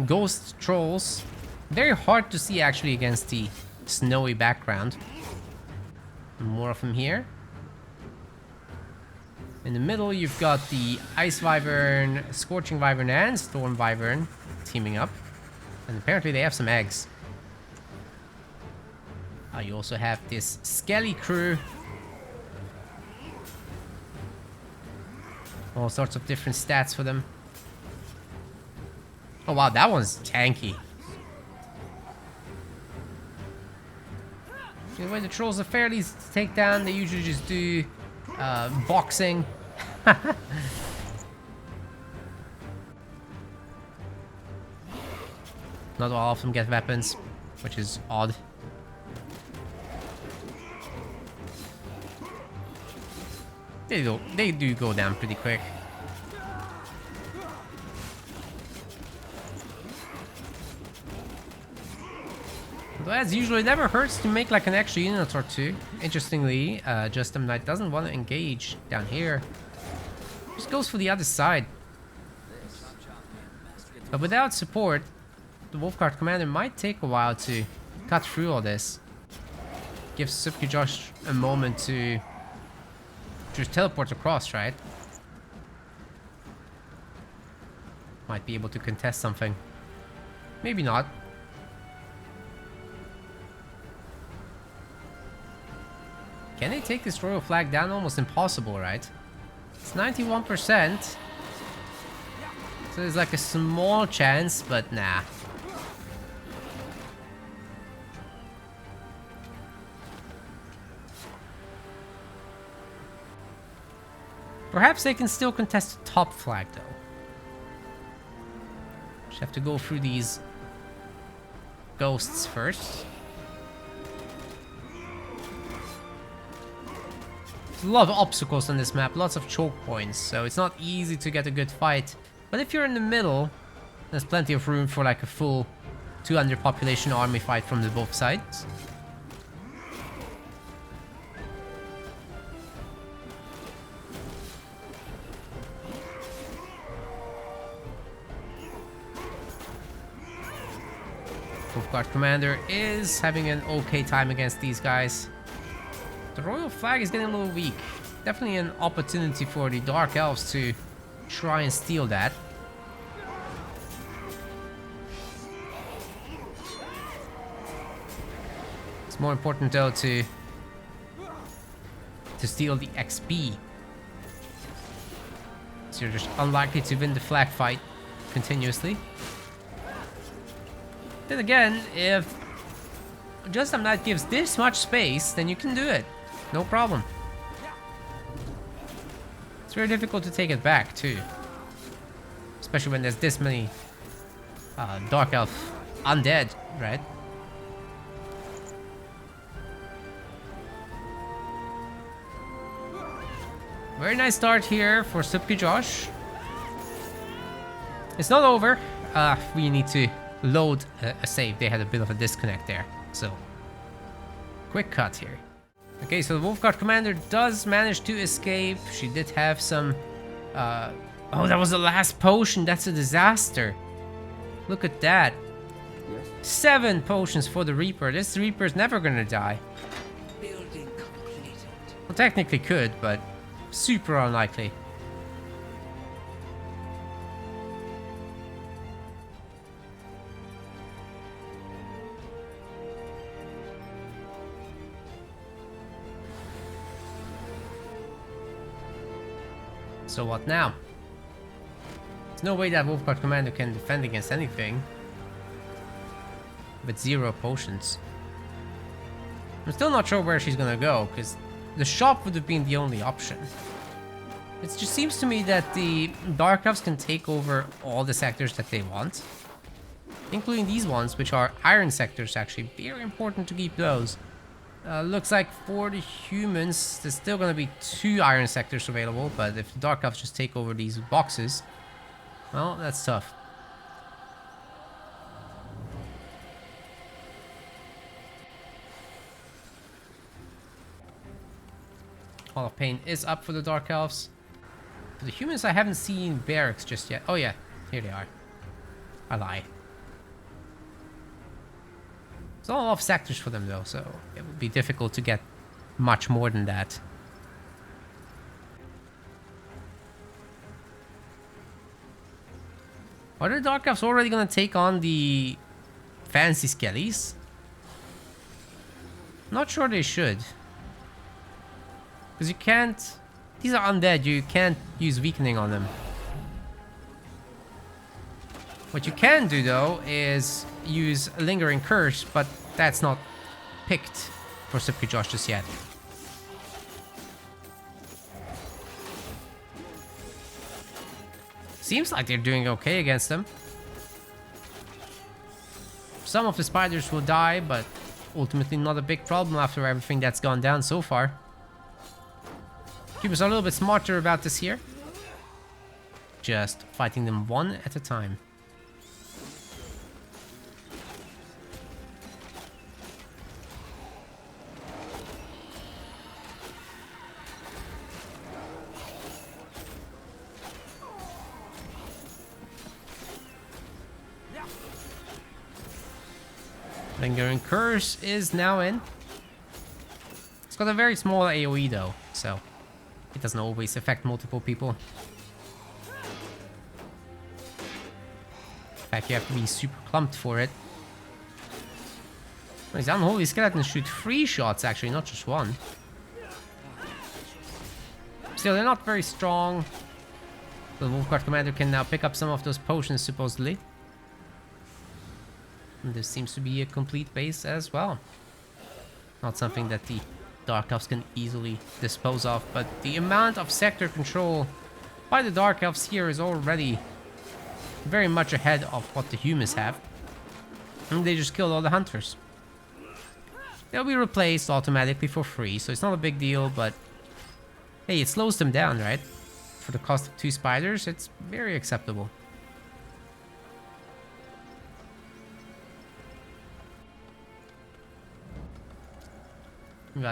ghost trolls. Very hard to see actually against the snowy background. More of them here. In the middle, you've got the Ice Wyvern, Scorching Wyvern, and Storm Wyvern teaming up. And apparently they have some eggs. You also have this Skelly crew. All sorts of different stats for them. Oh wow, that one's tanky. The way the trolls are fairly easy to take down, they usually just do boxing. Not all of them get weapons, which is odd. They do go down pretty quick. Though as usual, it never hurts to make like an extra unit or two. Interestingly, JustDumbKnight doesn't want to engage down here. Just goes for the other side. But without support, the Wolfguard commander might take a while to cut through all this. Gives Szybki Josh a moment to just teleport across, right? Might be able to contest something. Maybe not. Can they take this royal flag down? Almost impossible, right? It's 91%. So there's like a small chance, but nah. Perhaps they can still contest the top flag, though. Just have to go through these ghosts first. There's a lot of obstacles on this map, lots of choke points, so it's not easy to get a good fight. But if you're in the middle, there's plenty of room for like a full 200 population army fight from the both sides. Wolfguard commander is having an okay time against these guys. The royal flag is getting a little weak. Definitely an opportunity for the Dark Elves to try and steal that. It's more important though to steal the XP. So you're just unlikely to win the flag fight continuously. Then again, if JustDumbKnight gives this much space, then you can do it. No problem. It's very difficult to take it back, too. Especially when there's this many Dark Elf undead, right? Very nice start here for Szybki Josh. It's not over. We need to load a save. They had a bit of a disconnect there. So, quick cut here. Okay, so the Wolfguard commander does manage to escape. She did have some... oh, that was the last potion. That's a disaster. Look at that. Yes. 7 potions for the Reaper. This Reaper's never gonna die. Building completed. Well, technically could, but super unlikely. So what now? There's no way that Wolfguard commander can defend against anything with 0 potions. I'm still not sure where she's gonna go, because the shop would have been the only option. It just seems to me that the Dark Elves can take over all the sectors that they want, including these ones, which are iron sectors actually. Very important to keep those. Looks like for the humans, there's still gonna be 2 iron sectors available, but if the Dark Elves just take over these boxes, well, that's tough. Hall of Pain is up for the Dark Elves. For the humans, I haven't seen barracks just yet. Oh yeah, here they are. I lie. It's not a lot of sectors for them though, so it would be difficult to get much more than that. Are the Dark Elves already gonna take on the fancy skellies? Not sure they should. Because you can't... These are undead, you can't use weakening on them. What you can do though is use a Lingering Curse, but that's not picked for Szybki Josh just yet. Seems like they're doing okay against them. Some of the spiders will die, but ultimately not a big problem after everything that's gone down so far. Cubers are a little bit smarter about this here. Just fighting them one at a time. Lingering Curse is now in. It's got a very small AoE though, so it doesn't always affect multiple people. In fact, you have to be super clumped for it. These unholy skeletons shoot 3 shots actually, not just 1. Still, they're not very strong. The Wolfguard commander can now pick up some of those potions supposedly. And this seems to be a complete base as well. Not something that the Dark Elves can easily dispose of, but the amount of sector control by the Dark Elves here is already very much ahead of what the humans have. And they just killed all the hunters. They'll be replaced automatically for free, so it's not a big deal, but hey, it slows them down, right? For the cost of 2 spiders, it's very acceptable.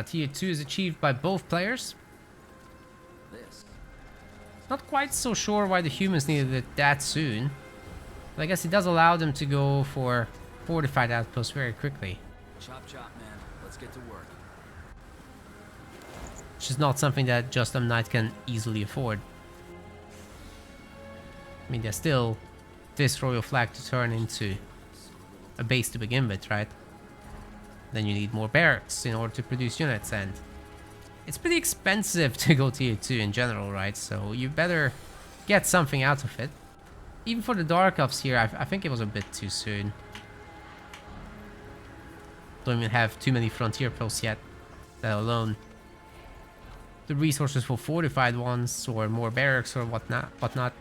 Tier 2 is achieved by both players. This. Not quite so sure why the humans needed it that soon. But I guess it does allow them to go for fortified outposts very quickly. Chop chop, man. Let's get to work. Which is not something that JustDumbKnight can easily afford. I mean, there's still this royal flag to turn into a base to begin with, right? Then you need more barracks in order to produce units, and it's pretty expensive to go tier 2 in general, right? So you better get something out of it. Even for the Dark Elves here, I think it was a bit too soon. Don't even have too many frontier posts yet, let alone the resources for fortified ones or more barracks or whatnot.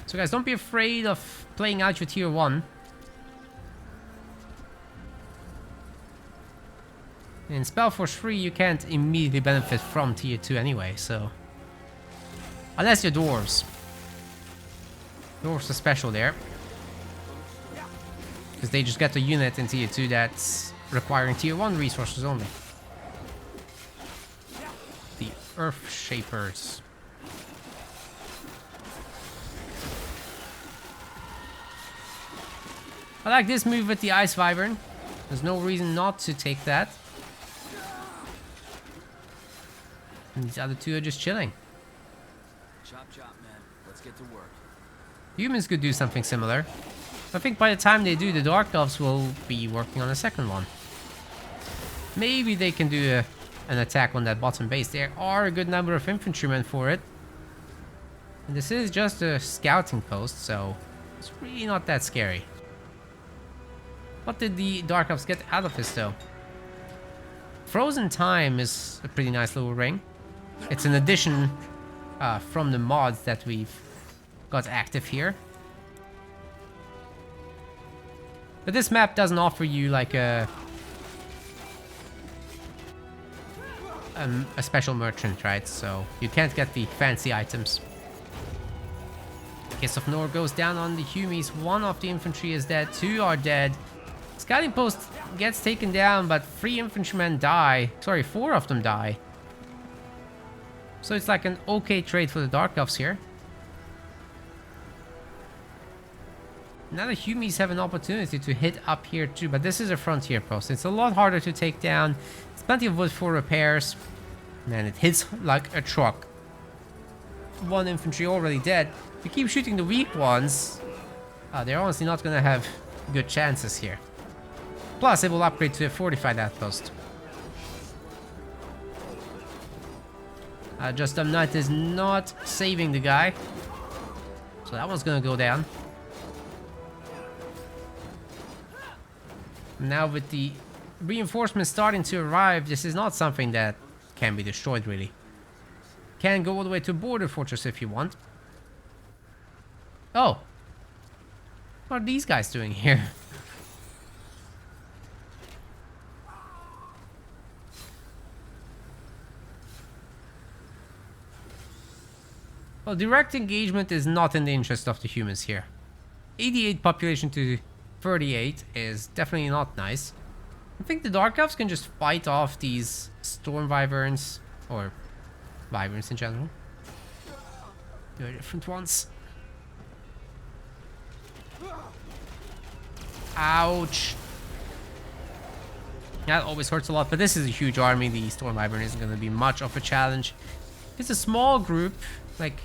So guys, don't be afraid of playing out your tier 1. In SpellForce 3, you can't immediately benefit from tier 2 anyway, so Unless you're dwarves. Dwarves are special there. Because they just get a unit in tier 2 that's requiring tier 1 resources only. The Earth Shapers. I like this move with the Ice Wyvern. There's no reason not to take that. And these other two are just chilling. Chop chop, man. Let's get to work. Humans could do something similar. I think by the time they do, the Dark Elves will be working on a second one. Maybe they can do an attack on that bottom base. There are a good number of infantrymen for it. And this is just a scouting post, so it's really not that scary. What did the Dark Elves get out of this, though? Frozen Time is a pretty nice little ring. It's an addition from the mods that we've got active here. But this map doesn't offer you like a special merchant, right? So you can't get the fancy items. Kiss of Nor goes down on the Humies. One of the infantry is dead. Two are dead. Scouting post gets taken down, but 3 infantrymen die. Sorry, 4 of them die. So it's like an okay trade for the Dark Elves here. Now the Humies have an opportunity to hit up here too, but this is a frontier post. It's a lot harder to take down. There's plenty of wood for repairs. Man, it hits like a truck. 1 infantry already dead. If you keep shooting the weak ones, they're honestly not going to have good chances here. Plus, it will upgrade to a fortified outpost. JustDumbKnight is not saving the guy. So that one's going to go down. Now with the reinforcements starting to arrive, this is not something that can be destroyed really. Can go all the way to Border Fortress if you want. Oh. What are these guys doing here? Well, direct engagement is not in the interest of the humans here. 88 population to 38 is definitely not nice. I think the Dark Elves can just fight off these Storm Wyverns, or Wyverns in general. There are different ones. Ouch. That always hurts a lot, but this is a huge army. The Storm Wyvern isn't going to be much of a challenge. If it's a small group, like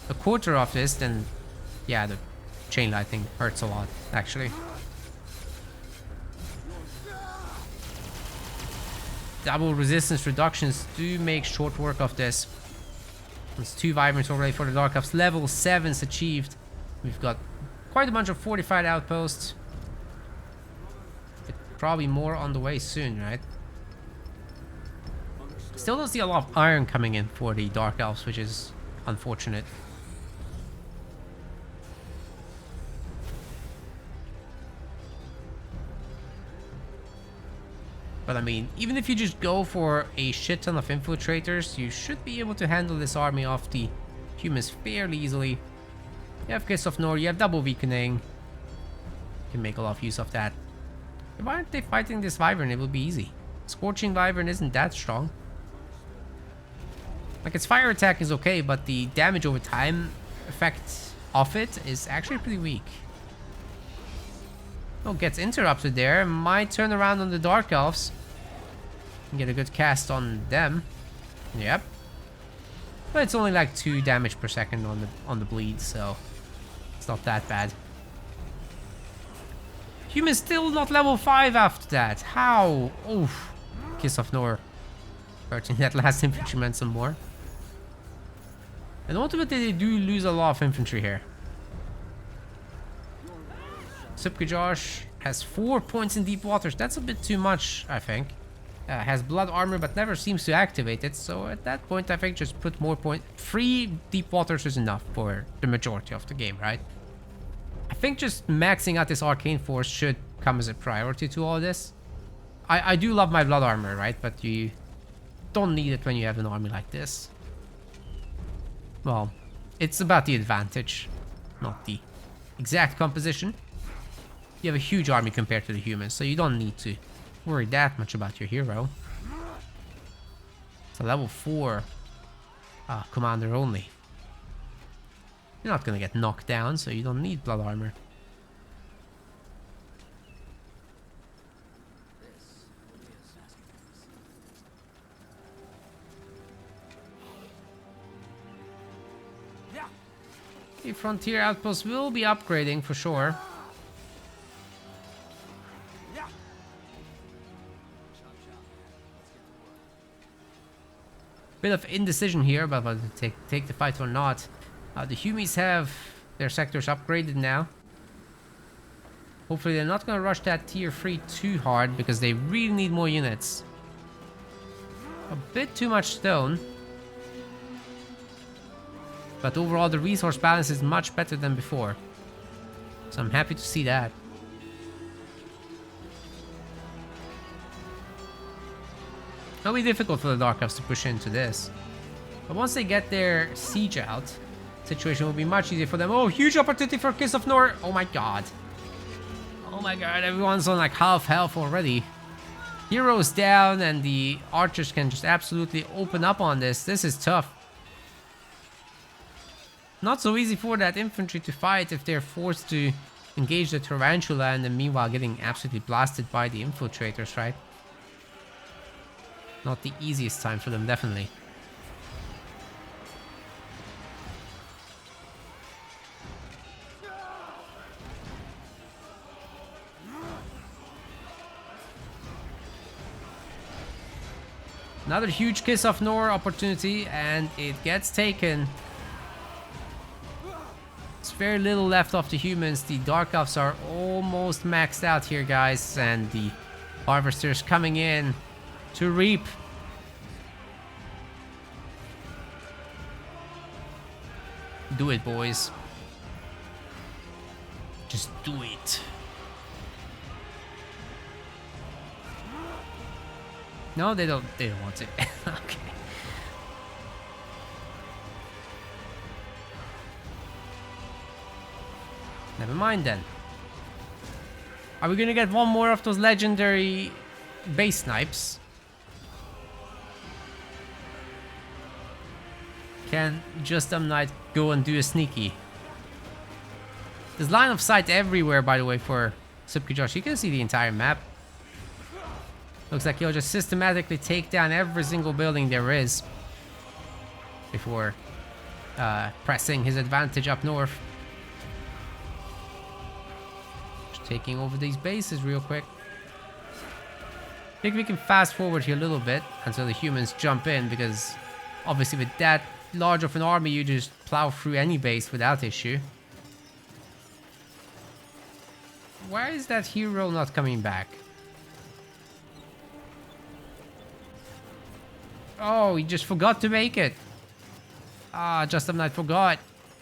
a quarter of this, then yeah, the chain lightning hurts a lot, actually. Double resistance reductions do make short work of this. There's 2 Wyverns already for the Dark Elves. Level 7's achieved. We've got quite a bunch of fortified outposts. But probably more on the way soon, right? Still don't see a lot of iron coming in for the Dark Elves, which is unfortunate. But I mean, even if you just go for a shit ton of infiltrators, you should be able to handle this army off the humans fairly easily. You have Kiss of Nor, you have double weakening. You can make a lot of use of that. Why aren't they fighting this Wyvern? It will be easy. Scorching Wyvern isn't that strong. Like, its fire attack is okay, but the damage over time effect of it is actually pretty weak. Oh, gets interrupted there. Might turn around on the Dark Elves. And get a good cast on them. Yep. But it's only like 2 damage per second on the bleed, so it's not that bad. Human's still not level 5 after that. How? Oof. Kiss of Nor. Hurting that last infantryman some more. And ultimately they do lose a lot of infantry here. Szybki Josh has 4 points in deep waters. That's a bit too much, I think. Has blood armor but never seems to activate it. So at that point, I think just put more points. 3 deep waters is enough for the majority of the game, right? I think just maxing out this arcane force should come as a priority to all this. I do love my blood armor, right? But you don't need it when you have an army like this. Well, It's about the advantage, not the exact composition. You have a huge army compared to the humans, so you don't need to worry that much about your hero. So level 4 commander only. You're not gonna get knocked down, so you don't need blood armor. The frontier outpost will be upgrading for sure. Bit of indecision here about whether to take the fight or not. The Humies have their sectors upgraded now. Hopefully they're not going to rush that tier 3 too hard because they really need more units. A bit too much stone. But overall the resource balance is much better than before. So I'm happy to see that. It'll be difficult for the Dark Elves to push into this. But once they get their siege out, the situation will be much easier for them. Oh, huge opportunity for Kiss of Nor. Oh my god. Oh my god, everyone's on like half health already. Heroes down and the archers can just absolutely open up on this. This is tough. Not so easy for that infantry to fight if they're forced to engage the Tarantula and then meanwhile getting absolutely blasted by the infiltrators, right? Not the easiest time for them, definitely. Another huge Kiss of Nor opportunity, and it gets taken. There's very little left of the humans. The Dark Elves are almost maxed out here, guys, and the Harvesters coming in to reap. Do it, boys. Just do it. No, they don't want to. Okay. Never mind then. Are we gonna get one more of those legendary base snipes? Can JustDumbKnight go and do a sneaky? There's line of sight everywhere, by the way, for Szybki Josh. You can see the entire map. Looks like he'll just systematically take down every single building there is before pressing his advantage up north. Just taking over these bases real quick. I think we can fast forward here a little bit until the humans jump in, because obviously with that large of an army you just plow through any base without issue. Why is that hero not coming back? Oh, he just forgot to make it. Ah, JustDumbKnight forgot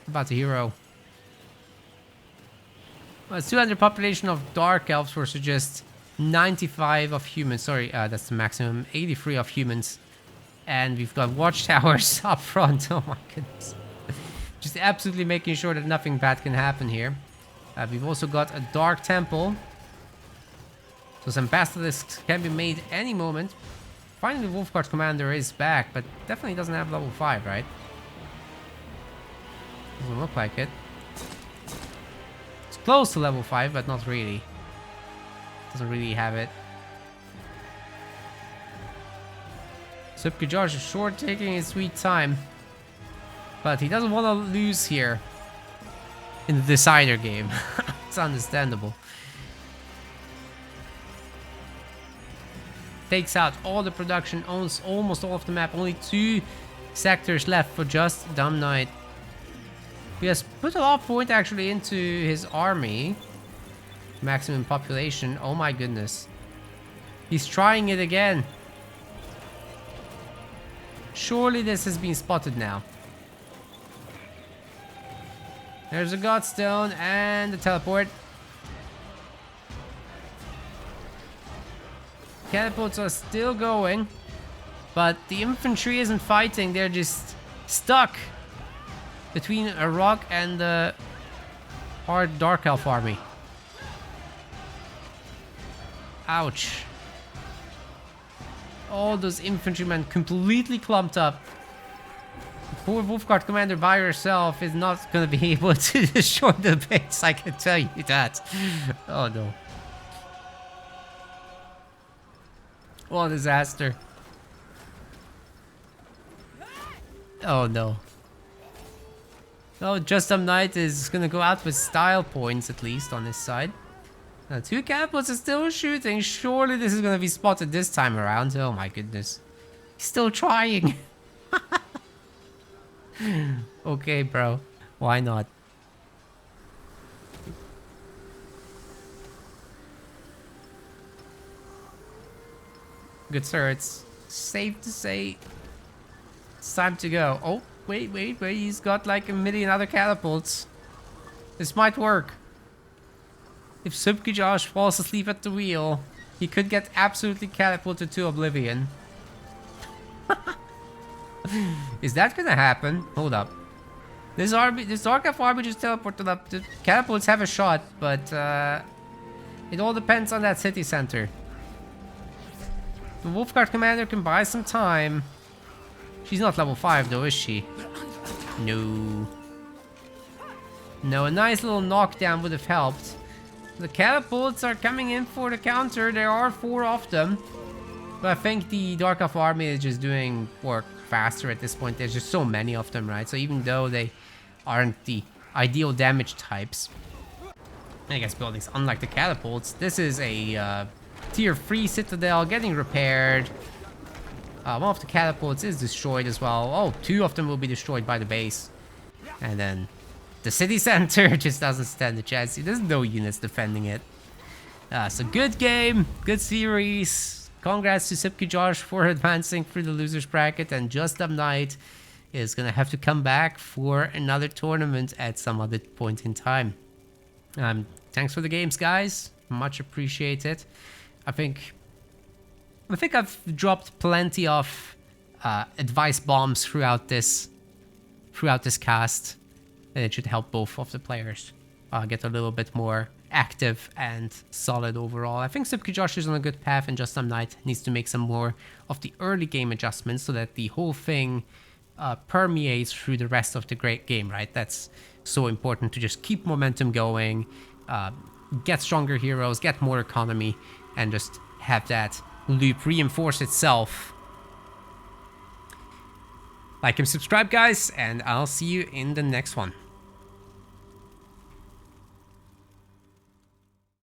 about the hero. Well, it's 200 population of Dark Elves versus just 95 of humans. Sorry, that's the maximum. 83 of humans. And we've got watchtowers up front. Oh my goodness. Just absolutely making sure that nothing bad can happen here. We've also got a Dark Temple. So some basilisks can be made any moment. Finally, the Wolfguard Commander is back, but definitely doesn't have level 5, right? Doesn't look like it. It's close to level 5, but not really. Doesn't really have it. Szybki Josh is short, taking his sweet time. But he doesn't want to lose here in the decider game. It's understandable. Takes out all the production, owns almost all of the map. Only 2 sectors left for JustDumbKnight. He has put a lot of point actually into his army. Maximum population. Oh my goodness. He's trying it again. Surely this has been spotted now. There's a Godstone and the teleport. Catapults are still going, but the infantry isn't fighting, they're just stuck. between a rock and the hard Dark Elf army. Ouch. All those infantrymen completely clumped up. The poor Wolfguard commander by herself is not going to be able to destroy the base, I can tell you that. Oh no. What a disaster. Oh no. Oh, JustDumbKnight is gonna go out with style points at least on this side. Now, 2 catapults are still shooting. Surely this is gonna be spotted this time around. Oh my goodness. He's still trying. Okay, bro. Why not? Good sir, it's safe to say it's time to go. Oh, wait. He's got like a million other catapults. This might work. If Szybki Josh falls asleep at the wheel, he could get absolutely catapulted to oblivion. Is that gonna happen? Hold up. This Dark Elf army just teleported up. The catapults have a shot, but it all depends on that city center. The Wolfguard commander can buy some time. She's not level 5 though, is she? No. No, a nice little knockdown would have helped. The catapults are coming in for the counter. There are 4 of them. But I think the Dark Elf army is just doing work faster at this point. There's just so many of them, right? So even though they aren't the ideal damage types, I guess buildings, unlike the catapults, this is a tier 3 citadel getting repaired. One of the catapults is destroyed as well. Oh, 2 of them will be destroyed by the base. And then the city center just doesn't stand a chance. There's no units defending it. So good game, good series. Congrats to Szybki Josh for advancing through the losers bracket, and JustDumbKnight is gonna have to come back for another tournament at some other point in time. Thanks for the games, guys. Much appreciated. I think I've dropped plenty of advice bombs throughout this cast, and it should help both of the players get a little bit more active and solid overall. I think Szybki Josh is on a good path, and JustDumbKnight needs to make some more of the early game adjustments so that the whole thing permeates through the rest of the great game, right? That's so important to just keep momentum going, get stronger heroes, get more economy, and just have that loop reinforce itself. Like and subscribe, guys, and I'll see you in the next one.